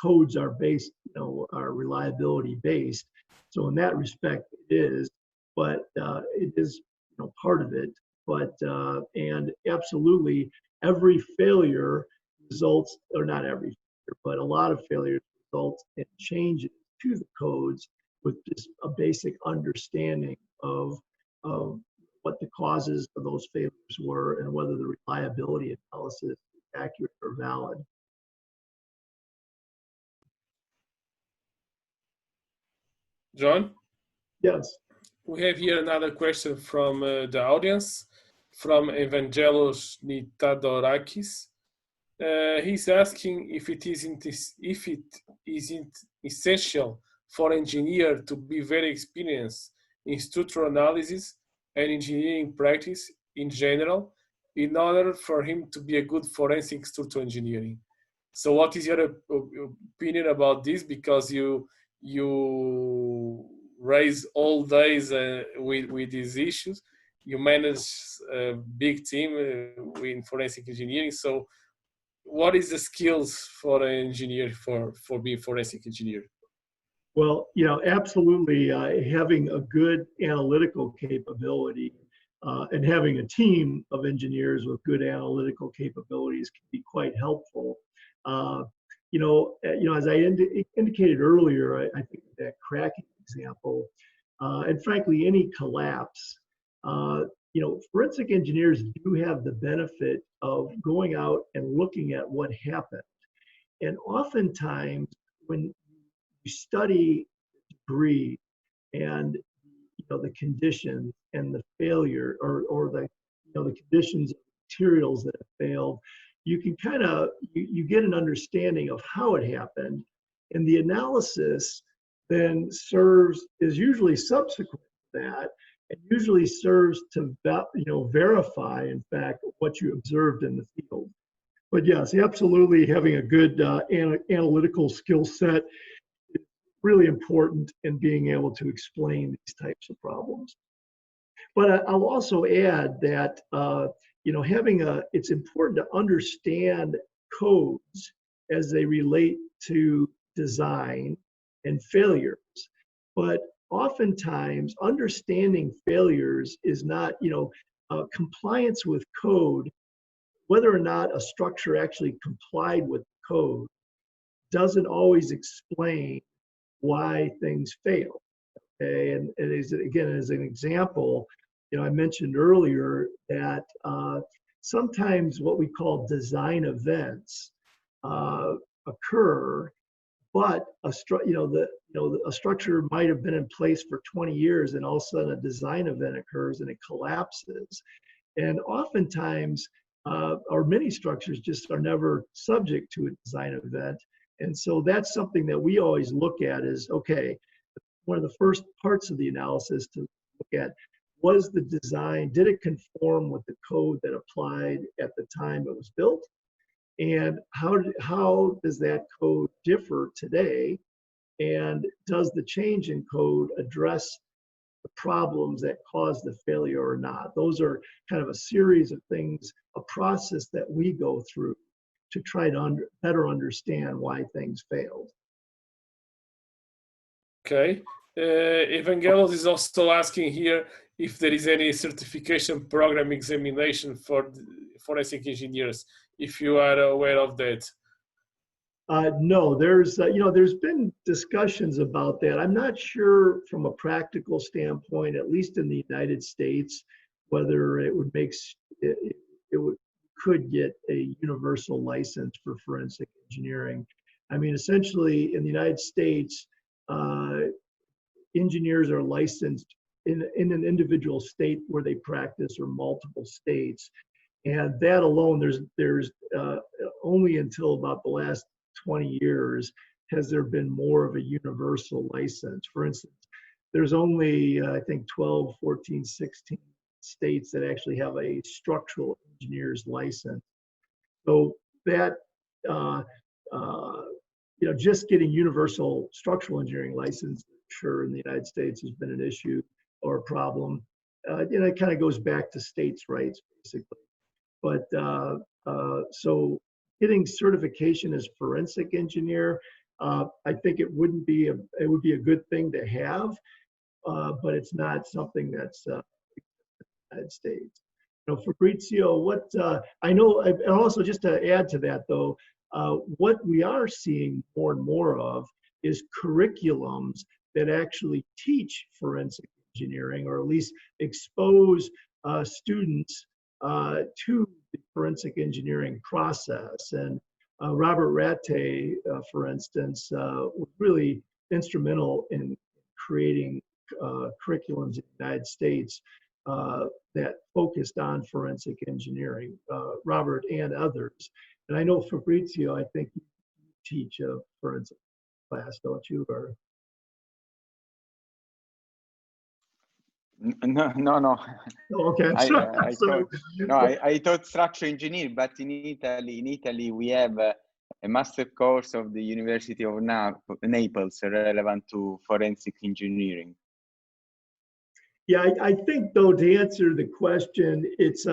codes are based, are reliability-based. So in that respect, it is, but it is, part of it. But, and absolutely every failure results, or not every failure, but a lot of failures result in changes to the codes with just a basic understanding of what the causes of those failures were and whether the reliability analysis is accurate or valid. John? Yes. We have here another question from the audience, from Evangelos Nitadorakis. He's asking if it isn't essential for engineer to be very experienced in structural analysis and engineering practice in general in order for him to be a good forensic structural engineering. So what is your opinion about this? Because you raise all days with these issues. You manage a big team in forensic engineering. So what is the skills for an engineer for being forensic engineer? Well, absolutely having a good analytical capability and having a team of engineers with good analytical capabilities can be quite helpful. As I indicated earlier, I think that cracking example, and frankly, any collapse, forensic engineers do have the benefit of going out and looking at what happened. And oftentimes, when you study debris and the conditions and the failure, or the conditions of materials that have failed, you can you get an understanding of how it happened, and the analysis then is usually subsequent to that, and usually serves to verify, in fact, what you observed in the field. But yes, absolutely, having a good analytical skill set is really important in being able to explain these types of problems. But I'll also add that it's important to understand codes as they relate to design and failures. But oftentimes, understanding failures is not, compliance with code, whether or not a structure actually complied with code, doesn't always explain why things fail. Okay, and again, as an example, I mentioned earlier that sometimes what we call design events occur but a structure might have been in place for 20 years, and all of a sudden a design event occurs and it collapses. And oftentimes, or many structures just are never subject to a design event. And so that's something that we always look at is, okay, one of the first parts of the analysis to look at, was the design, did it conform with the code that applied at the time it was built? And how does that code differ today? And does the change in code address the problems that caused the failure or not? Those are kind of a series of things, a process that we go through to try to better understand why things failed. Okay. Evangelos is also asking here if there is any certification program examination for forensic engineers, if you are aware of that. No, there's there's been discussions about that. I'm not sure from a practical standpoint, at least in the United States, whether it would could get a universal license for forensic engineering. I mean, essentially in the United States, engineers are licensed in an individual state where they practice, or multiple states. And that alone, there's only until about the last 20 years has there been more of a universal license. For instance, there's only, I think, 12, 14, 16 states that actually have a structural engineer's license. So that, just getting universal structural engineering license, sure, in the United States has been an issue or a problem. It kind of goes back to states' rights, basically. But so getting certification as forensic engineer, I think it would be a good thing to have, but it's not something that's in the United States. Fabrizio, what I know, and also just to add to that though, what we are seeing more and more of is curriculums that actually teach forensic engineering, or at least expose students to the forensic engineering process. And Robert RATAY, for instance, was really instrumental in creating curriculums in the United States that focused on forensic engineering, Robert and others. And I know Fabrizio, I think you teach a forensic class, don't you? Or No. Oh, okay. I taught structural engineering, but in Italy we have a master course of the University of Naples relevant to forensic engineering. Yeah, I think though, to answer the question, it's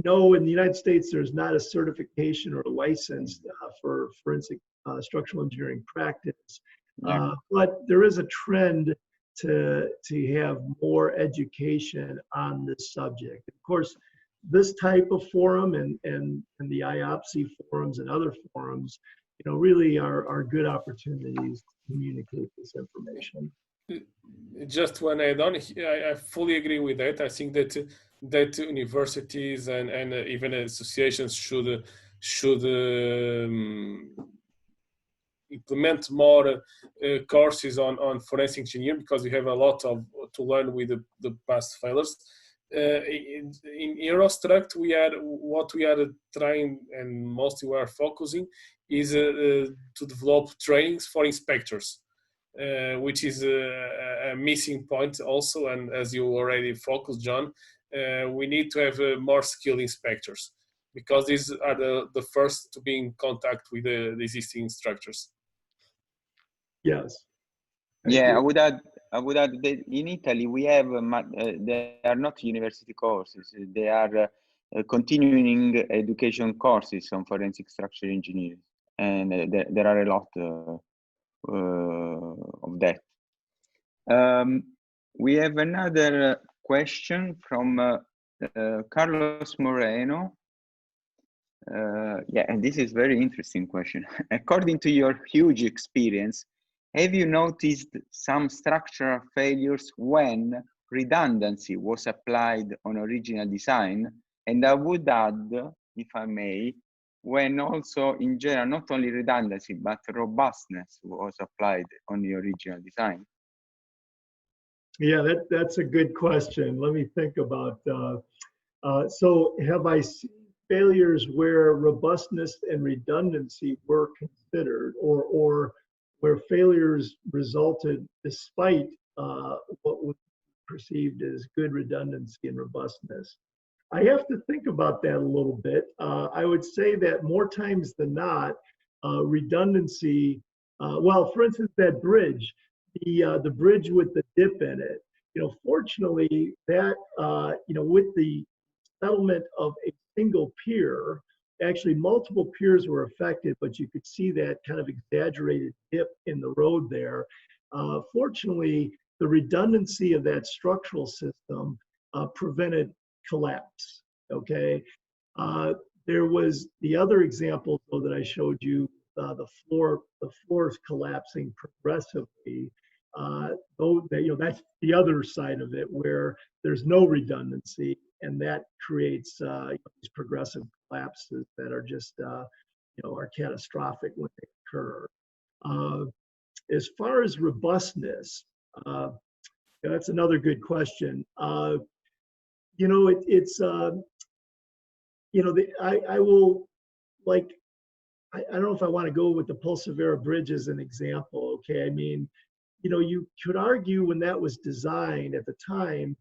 no, in the United States there's not a certification or a license for forensic structural engineering practice, but there is a trend to have more education on this subject. Of course, this type of forum and the IABSE forums and other forums, really are good opportunities to communicate this information. Just one add-on, I fully agree with that. I think that universities and even associations should implement more courses on forensic engineering, because we have a lot to learn with the past failures. In EuroStruct, what we are trying, and mostly we are focusing, is to develop trainings for inspectors, which is a missing point also. And as you already focused, John, we need to have more skilled inspectors, because these are the first to be in contact with the existing structures. Yes. Yeah, I would add that in Italy we have they are not university courses; they are continuing education courses on forensic structural engineering, and there are a lot of that. We have another question from Carlos Moreno. Yeah, and this is very interesting question. According to your huge experience, have you noticed some structural failures when redundancy was applied on original design? And I would add, if I may, when also in general, not only redundancy, but robustness was applied on the original design? Yeah, that's a good question. Let me think about, so have I seen failures where robustness and redundancy were considered, or where failures resulted despite what was perceived as good redundancy and robustness? I have to think about that a little bit. I would say that more times than not, redundancy, well, for instance, that bridge, the bridge with the dip in it, fortunately that, with the settlement of a single pier, actually multiple piers were affected, but you could see that kind of exaggerated dip in the road there. Fortunately, the redundancy of that structural system prevented collapse, okay? There was the other example though that I showed you, the floors collapsing progressively. Though that's the other side of it where there's no redundancy, and that creates these progressive collapses that are just are catastrophic when they occur. As far as robustness, that's another good question. I will, like, I don't know if I want to go with the Pulsavera Bridge as an example, okay? I mean, you could argue when that was designed at the time,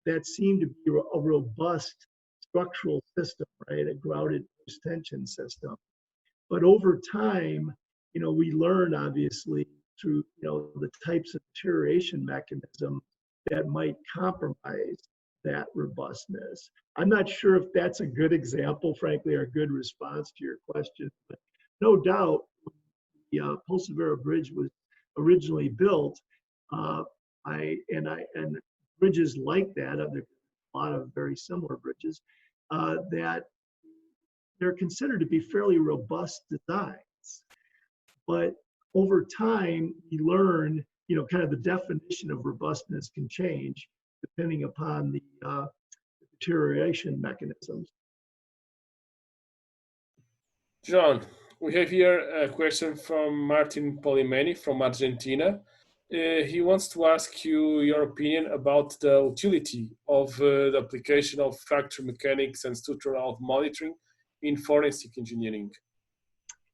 that seemed to be a robust structural system, right? A grouted tension system. But over time, we learn obviously through, the types of deterioration mechanism that might compromise that robustness. I'm not sure if that's a good example, frankly, or a good response to your question, but no doubt the Pulsavera Bridge was originally built, and bridges like that, there are a lot of very similar bridges, that they're considered to be fairly robust designs. But over time, you learn, kind of the definition of robustness can change depending upon the deterioration mechanisms. John, we have here a question from Martin Polimeni from Argentina. He wants to ask you your opinion about the utility of the application of fracture mechanics and structural monitoring in forensic engineering.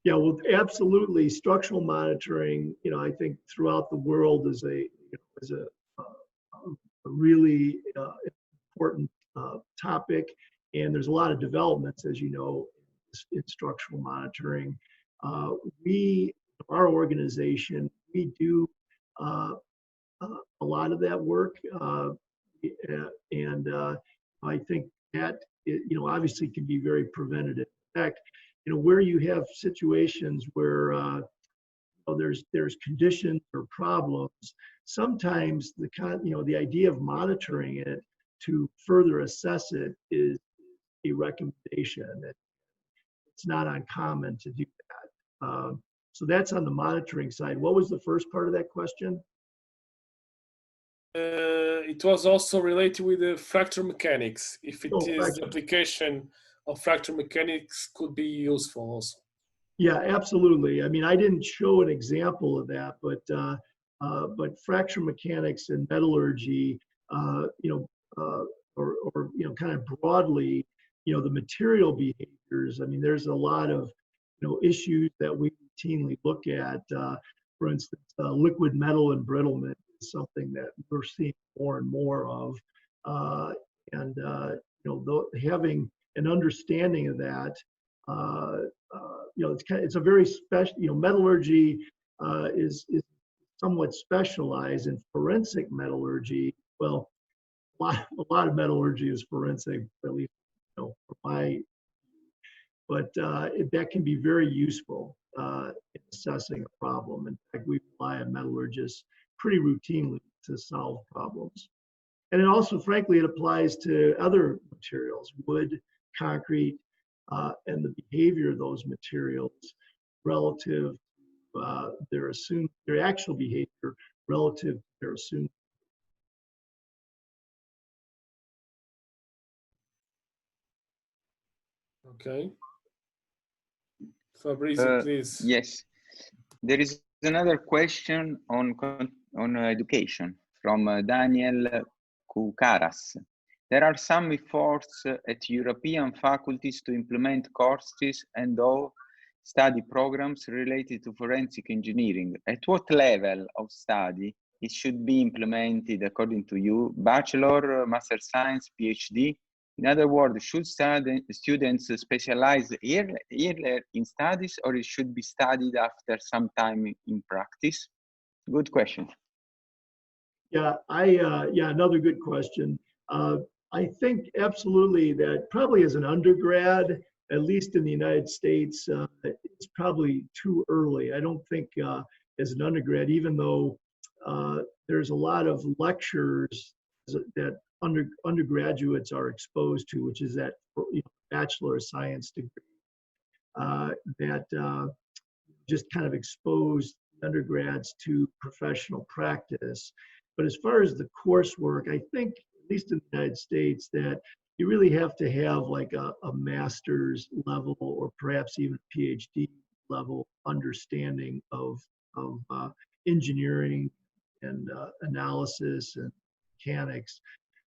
Yeah, well, absolutely. Structural monitoring, I think throughout the world is a really important topic, and there's a lot of developments, as you know, in structural monitoring. Our organization, we do a lot of that work, and I think that obviously can be very preventative. In fact, where you have situations where there's conditions or problems, sometimes the idea of monitoring it to further assess it is a recommendation. It's not uncommon to do that. So that's on the monitoring side. What was the first part of that question? It was also related with the fracture mechanics. If it is the application of fracture mechanics could be useful also. Yeah, absolutely. I mean, I didn't show an example of that, but fracture mechanics and metallurgy, or kind of broadly, the material behaviors. I mean, there's a lot of issues that we routinely look at. For instance, liquid metal embrittlement is something that we're seeing more and more of, having an understanding of that. It's a very special. Metallurgy is somewhat specialized in forensic metallurgy. Well, a lot of metallurgy is forensic, at least for my. But that can be very useful in assessing a problem. In fact, we rely on metallurgists pretty routinely to solve problems. And it also, frankly, it applies to other materials, wood, concrete, and the behavior of those materials relative to their actual behavior relative to their assumed. Okay. Fabrizio, please. Yes, there is another question on education from Daniel Koukaras. There are some efforts at European faculties to implement courses and/or study programs related to forensic engineering. At what level of study it should be implemented according to you? Bachelor, Master Science, PhD? In other words, should students specialize earlier in studies, or it should be studied after some time in practice? Good question. Yeah, another good question. I think absolutely that probably as an undergrad, at least in the United States, it's probably too early. I don't think as an undergrad, even though there's a lot of lectures that undergraduates are exposed to, which is that Bachelor of Science degree, that just kind of exposed undergrads to professional practice. But as far as the coursework, I think, at least in the United States, that you really have to have like a master's level or perhaps even a PhD level understanding of engineering and analysis and mechanics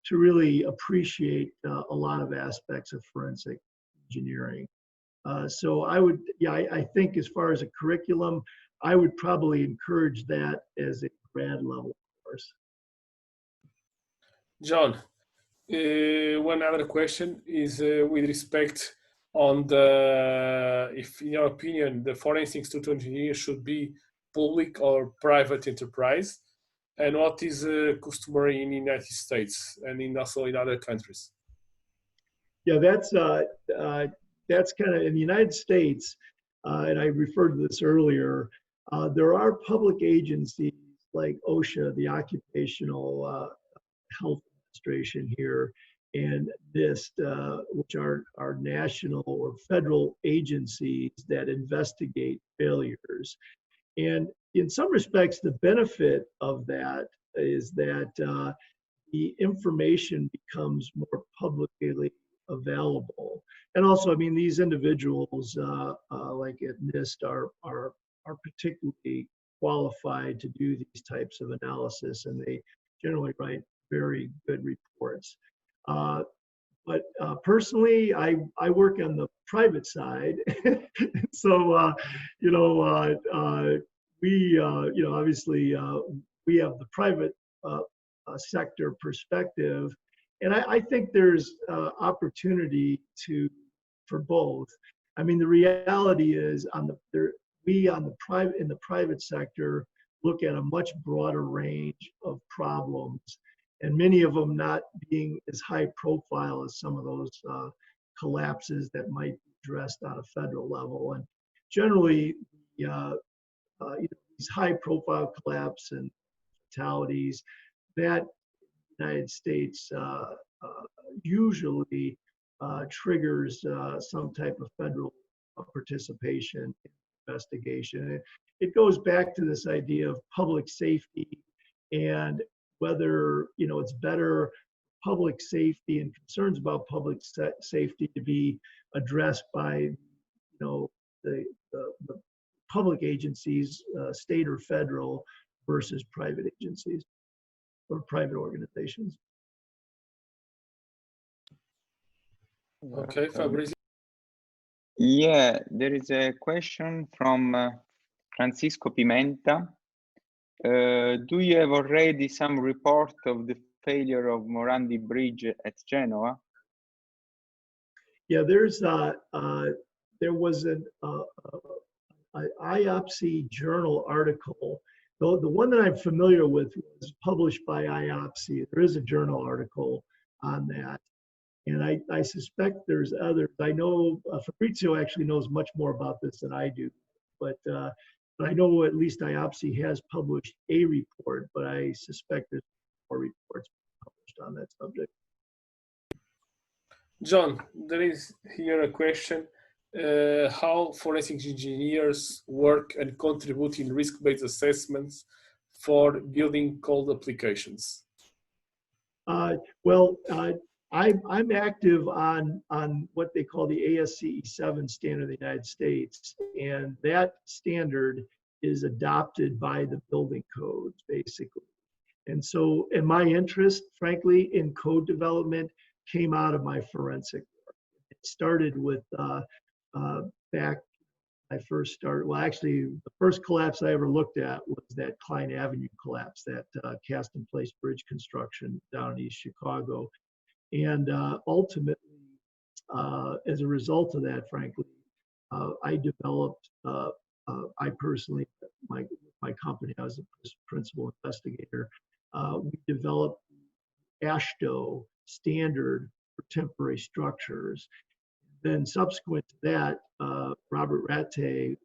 to really appreciate a lot of aspects of forensic engineering. So I would, I think as far as a curriculum, I would probably encourage that as a grad level course. John, one other question is with respect on the, if in your opinion, the Forensic Institute of Engineers should be public or private enterprise, and what is customary in the United States and also in other countries? Yeah, that's kind of in the United States, and I referred to this earlier. There are public agencies like OSHA, the Occupational Health Administration here, and NIST, which are national or federal agencies that investigate failures. And in some respects, the benefit of that is that the information becomes more publicly available. And also, I mean, these individuals like at NIST are particularly qualified to do these types of analysis, and they generally write very good reports. But personally, I work on the private side, so we obviously we have the private sector perspective, and I think there's opportunity for both. I mean, the reality is in the private sector look at a much broader range of problems, and many of them not being as high profile as some of those collapses that might be addressed on a federal level. And generally, these high profile collapse and fatalities, that United States usually triggers some type of federal participation in investigation. It goes back to this idea of public safety and whether it's better public safety and concerns about public safety to be addressed by the public agencies, state or federal, versus private agencies or private organizations. Okay, Fabrizio. Yeah, there is a question from Francisco Pimenta. Do you have already some report of the failure of Morandi Bridge at Genoa? Yeah, there was an IABSE journal article. The one that I'm familiar with was published by IABSE. There is a journal article on that. And I suspect there's others. I know Fabrizio actually knows much more about this than I do, but I know at least IABSE has published a report, but I suspect there's more reports published on that subject. John, there is here a question. How forensic engineers work and contribute in risk-based assessments for building code applications? I'm active on what they call the ASCE 7 standard of the United States, and that standard is adopted by the building codes, basically. And so, and my interest, frankly, in code development came out of my forensic work. It started with back, I first started, well, actually, the first collapse I ever looked at was that Klein Avenue collapse, that cast in place bridge construction down in East Chicago. And ultimately, as a result of that, frankly, I developed, I personally, my company, I was a principal investigator, we developed the AASHTO standard for temporary structures. Then subsequent to that, Robert RATAY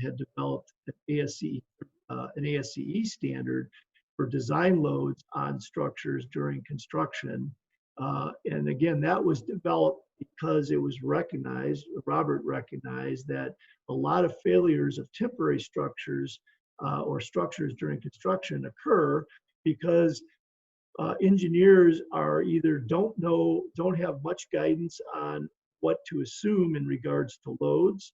had developed an ASCE standard for design loads on structures during construction. And again, that was developed because it was recognized, Robert recognized that a lot of failures of temporary structures or structures during construction occur because engineers are either don't have much guidance on what to assume in regards to loads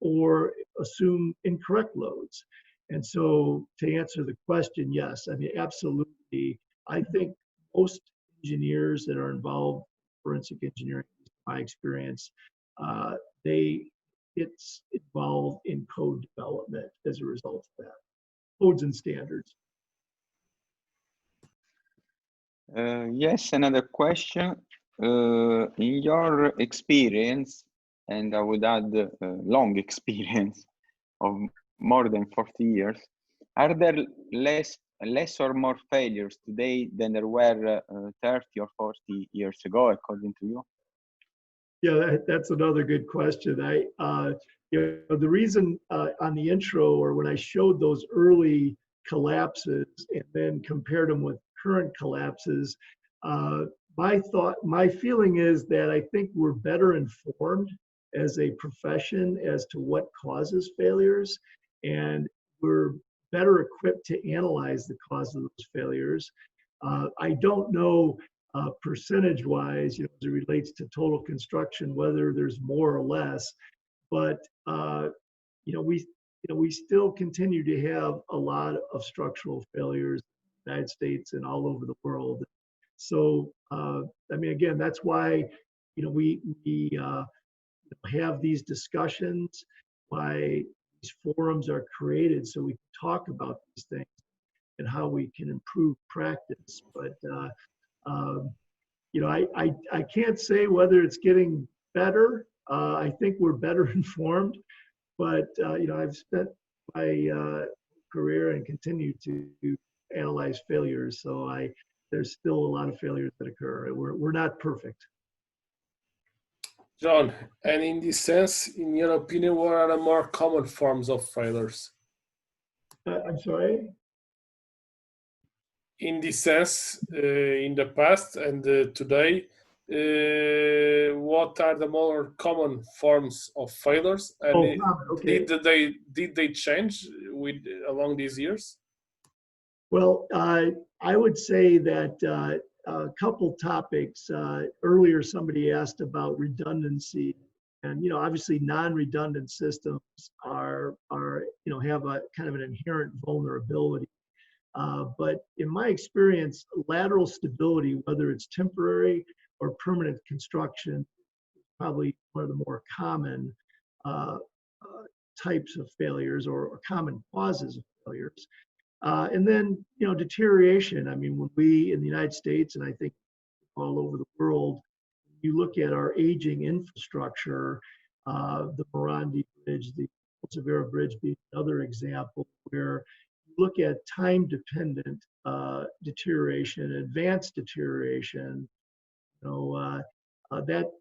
or assume incorrect loads. And so to answer the question, yes, I mean, absolutely. I think most engineers that are involved in forensic engineering, in my experience, it's involved in code development as a result of that, codes and standards. Yes, another question. In your experience, and I would add long experience of more than 40 years, are there less or more failures today than there were 30 or 40 years ago, according to you? Yeah, that's another good question. You know, the reason on the intro, or when I showed those early collapses and then compared them with current collapses, my feeling is that I think we're better informed as a profession as to what causes failures, and we're better equipped to analyze the cause of those failures. I don't know percentage-wise, you know, as it relates to total construction, whether there's more or less, but you know, we still continue to have a lot of structural failures in the United States and all over the world. So, I mean, again, that's why, you know, we have these discussions, why these forums are created, so we can talk about these things and how we can improve practice. But you know, I can't say whether it's getting better. I think we're better informed, but you know, I've spent my career and continue to analyze failures, so there's still a lot of failures that occur. We're not perfect. John, and in this sense, in your opinion, what are the more common forms of failures? I'm sorry? In this sense, in the past and today, what are the more common forms of failures? And okay. did they change along these years? Well, I would say that a couple topics. Earlier, somebody asked about redundancy, and you know, obviously, non-redundant systems are you know, have a kind of an inherent vulnerability. But in my experience, lateral stability, whether it's temporary or permanent construction, is probably one of the more common types of failures or common causes of failures. And then, you know, deterioration. I mean, when we in the United States, and I think all over the world, you look at our aging infrastructure, the Morandi Bridge, the Severa Bridge being another example, where you look at time-dependent deterioration, advanced deterioration, you know,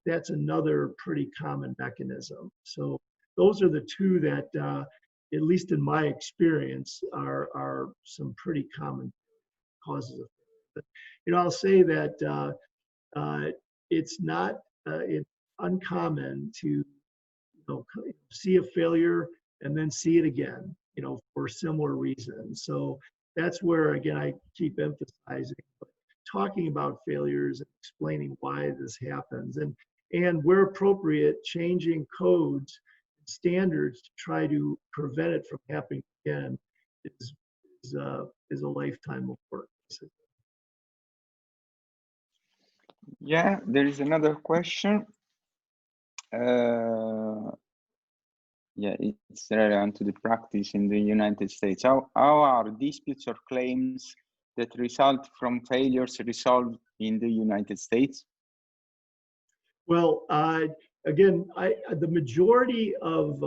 that's another pretty common mechanism. So those are the two that, at least in my experience, are some pretty common causes of failure. But, you know, I'll say that it's not it's uncommon to, you know, see a failure and then see it again, you know, for similar reasons. So that's where, again, I keep emphasizing, talking about failures and explaining why this happens, and where appropriate, changing codes and standards to try to prevent it from happening again is a lifetime of work. Yeah, there is another question. Yeah, it's relevant to the practice in the United States. How are disputes or claims that result from failures resolved in the United States? Well, again, the majority of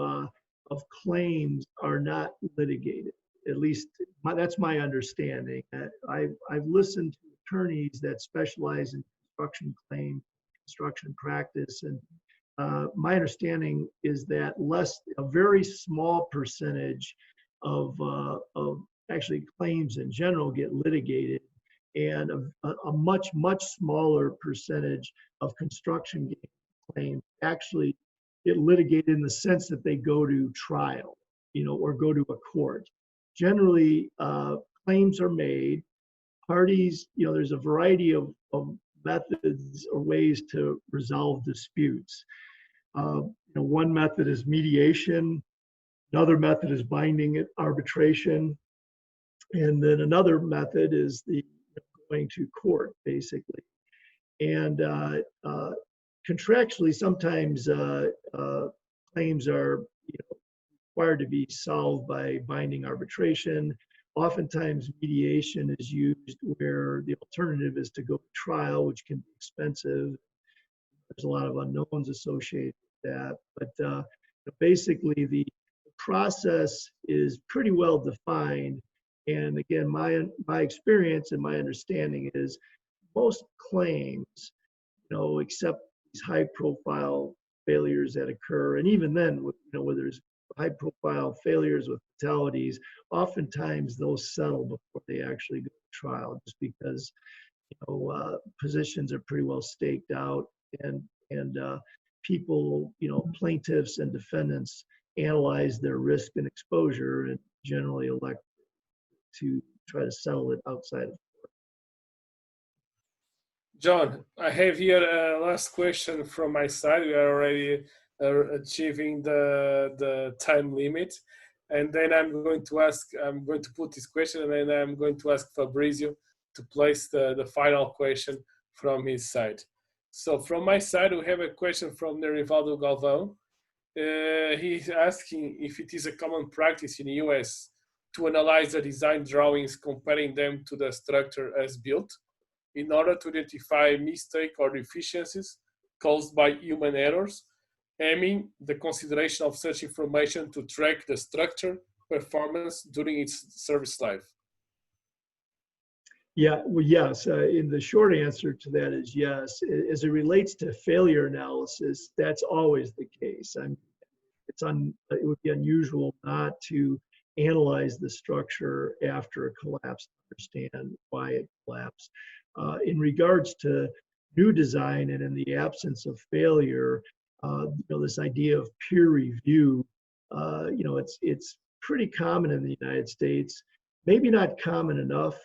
claims are not litigated. At least that's my understanding. I've listened to attorneys that specialize in construction claim, construction practice, and my understanding is that a very small percentage of actually claims in general get litigated, and a much smaller percentage of construction claims actually get litigated in the sense that they go to trial, or go to a court. Generally, claims are made. Parties, there's a variety of methods or ways to resolve disputes. One method is mediation, another method is binding arbitration, and then another method is going to court, basically. And contractually, sometimes claims are required to be solved by binding arbitration. Oftentimes, mediation is used where the alternative is to go to trial, which can be expensive. There's a lot of unknowns associated with that. But basically, the process is pretty well defined. And again, my experience and my understanding is most claims, except these high-profile failures that occur, and even then, where there's high-profile failures with fatalities, oftentimes those settle before they actually go to trial, just because positions are pretty well staked out, and people, plaintiffs and defendants analyze their risk and exposure and generally elect to try to settle it outside of court. John, I have here a last question from my side. We are already achieving the time limit, and then I'm going to put this question, and then I'm going to ask Fabrizio to place the final question from his side. So from my side, we have a question from Nerivaldo Galvão. He's asking if it is a common practice in the US to analyze the design drawings, comparing them to the structure as built, in order to identify mistake or deficiencies caused by human errors, aiming the consideration of such information to track the structure performance during its service life. Yeah, well, yes. In the short answer to that is yes. As it relates to failure analysis, that's always the case. It would be unusual not to analyze the structure after a collapse to understand why it collapsed. In regards to new design and in the absence of failure, this idea of peer review, it's pretty common in the United States. Maybe not common enough.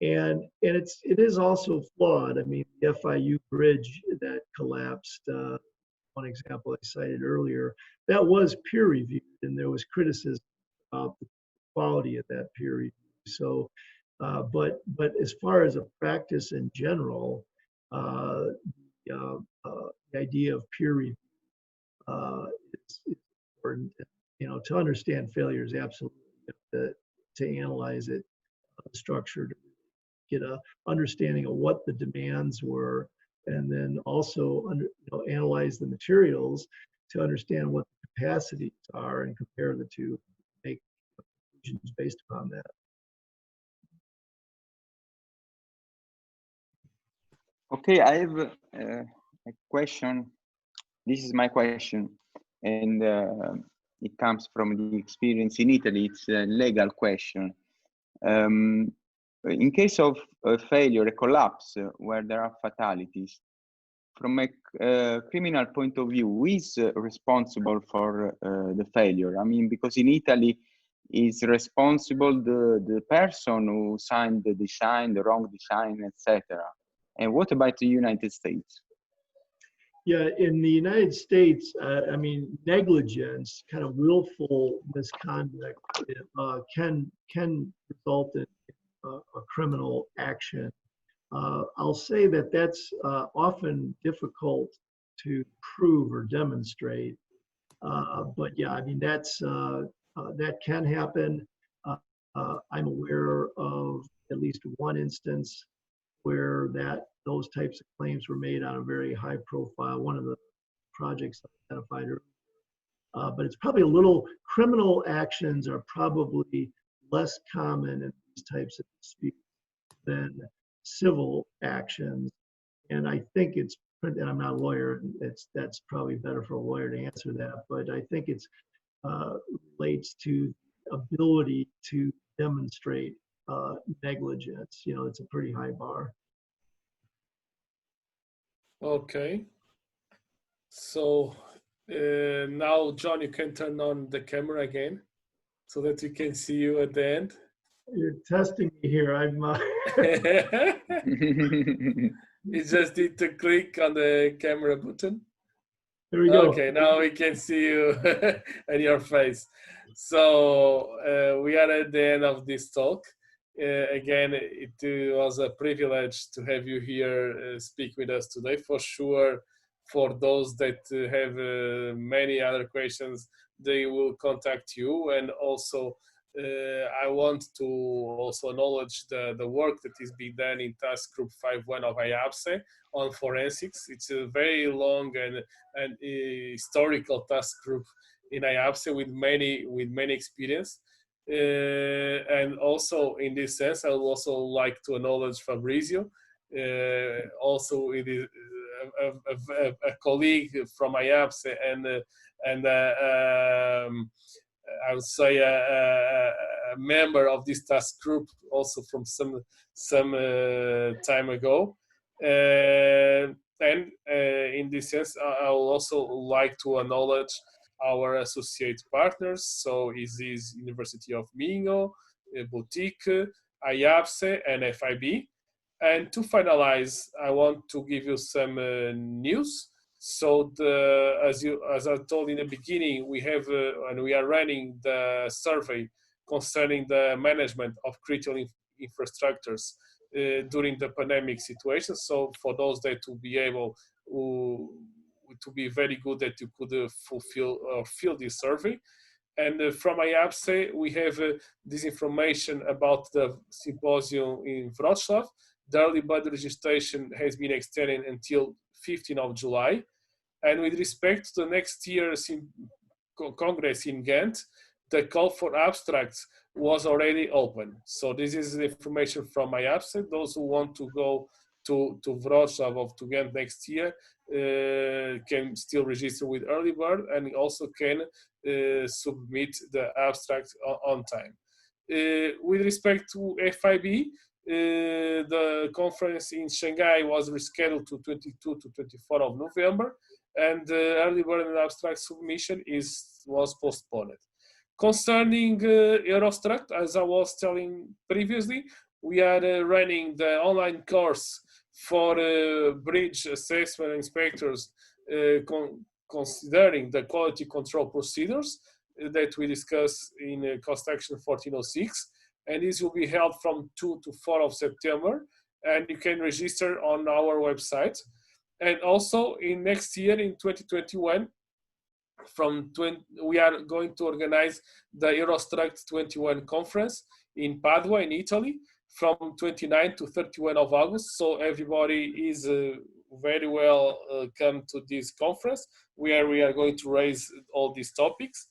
And it is also flawed. I mean, the FIU bridge that collapsed, one example I cited earlier, that was peer reviewed, and there was criticism about the quality of that peer review. So, but as far as a practice in general, the idea of peer review is important. To understand failures, absolutely, to analyze it, structure, to get a understanding of what the demands were, and then also analyze the materials to understand what the capacities are and compare the two, make conclusions based upon that. Okay, I have a question. This is my question, and it comes from the experience in Italy. It's a legal question. In case of a failure, a collapse, where there are fatalities, from a criminal point of view, who is responsible for the failure? I mean, because in Italy, is responsible the person who signed the design, the wrong design, etc. And what about the United States? Yeah, in the United States, I mean, negligence, kind of willful misconduct, can result in a criminal action. I'll say that that's often difficult to prove or demonstrate. But yeah, I mean, that can happen. I'm aware of at least one instance where those types of claims were made on a very high profile, one of the projects identified earlier. But it's probably criminal actions are probably less common in these types of disputes than civil actions. And I think and I'm not a lawyer, that's probably better for a lawyer to answer that, but I think it's relates to ability to demonstrate negligence. You know, it's a pretty high bar. Okay. So now, John, you can turn on the camera again so that we can see you at the end. You're testing me here. You just need to click on the camera button. There we go. Okay, now we can see you and your face. So we are at the end of this talk. Again, it was a privilege to have you here speak with us today. For sure, for those that have many other questions, they will contact you. And also, I want to also acknowledge the work that is being done in Task Group 5.1 of IABSE on forensics. It's a very long and historical task group in IABSE with many experience. And also in this sense, I would also like to acknowledge Fabrizio. Also, it is a colleague from IABSE and I would say a member of this task group also from some time ago. And in this sense, I would also like to acknowledge our associate partners. So is University of Minho, Boutique, IABSE, and FIB. And to finalize, I want to give you some news. So as I told in the beginning, we have and we are running the survey concerning the management of critical infrastructures during the pandemic situation. So for those that will be able to be very good that you could fulfill or fill this survey. And from IABSE, we have this information about the symposium in Wrocław. The early bird registration has been extended until 15th of July. And with respect to the next year's Congress in Ghent, the call for abstracts was already open. So this is the information from IABSE. Those who want to go to Wrocław or to Ghent next year can still register with early bird and also can submit the abstract on time. With respect to FIB, the conference in Shanghai was rescheduled to 22 to 24 of November, and the early bird and abstract submission was postponed. Concerning EuroStruct, as I was telling previously, we are running the online course for bridge assessment inspectors considering the quality control procedures that we discussed in Cost Action 1406. And this will be held from 2 to 4 of September. And you can register on our website. And also in next year, in 2021, we are going to organize the EuroStruct 21 conference in Padua, in Italy, from 29 to 31 of August. So everybody is very well come to this conference where we are going to raise all these topics.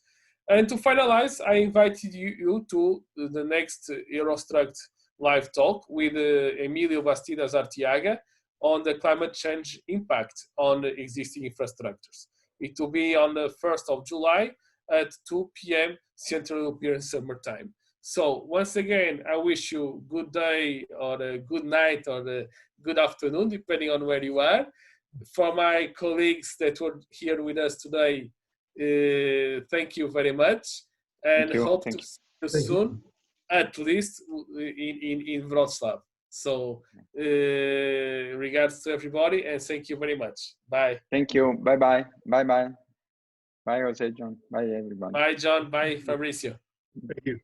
And to finalize, I invited you to the next EuroStruct live talk with Emilio Bastidas Artiaga on the climate change impact on the existing infrastructures. It will be on the 1st of July at 2 p.m. Central European Summer Time. So once again, I wish you good day or a good night or a good afternoon, depending on where you are. For my colleagues that were here with us today, thank you very much, and hope to see you soon, at least in Wrocław. So regards to everybody, and thank you very much. Bye. Thank you. Bye-bye. Bye-bye. Bye, Jose John. Bye, everybody. Bye, John. Bye, Fabrizio. Thank you.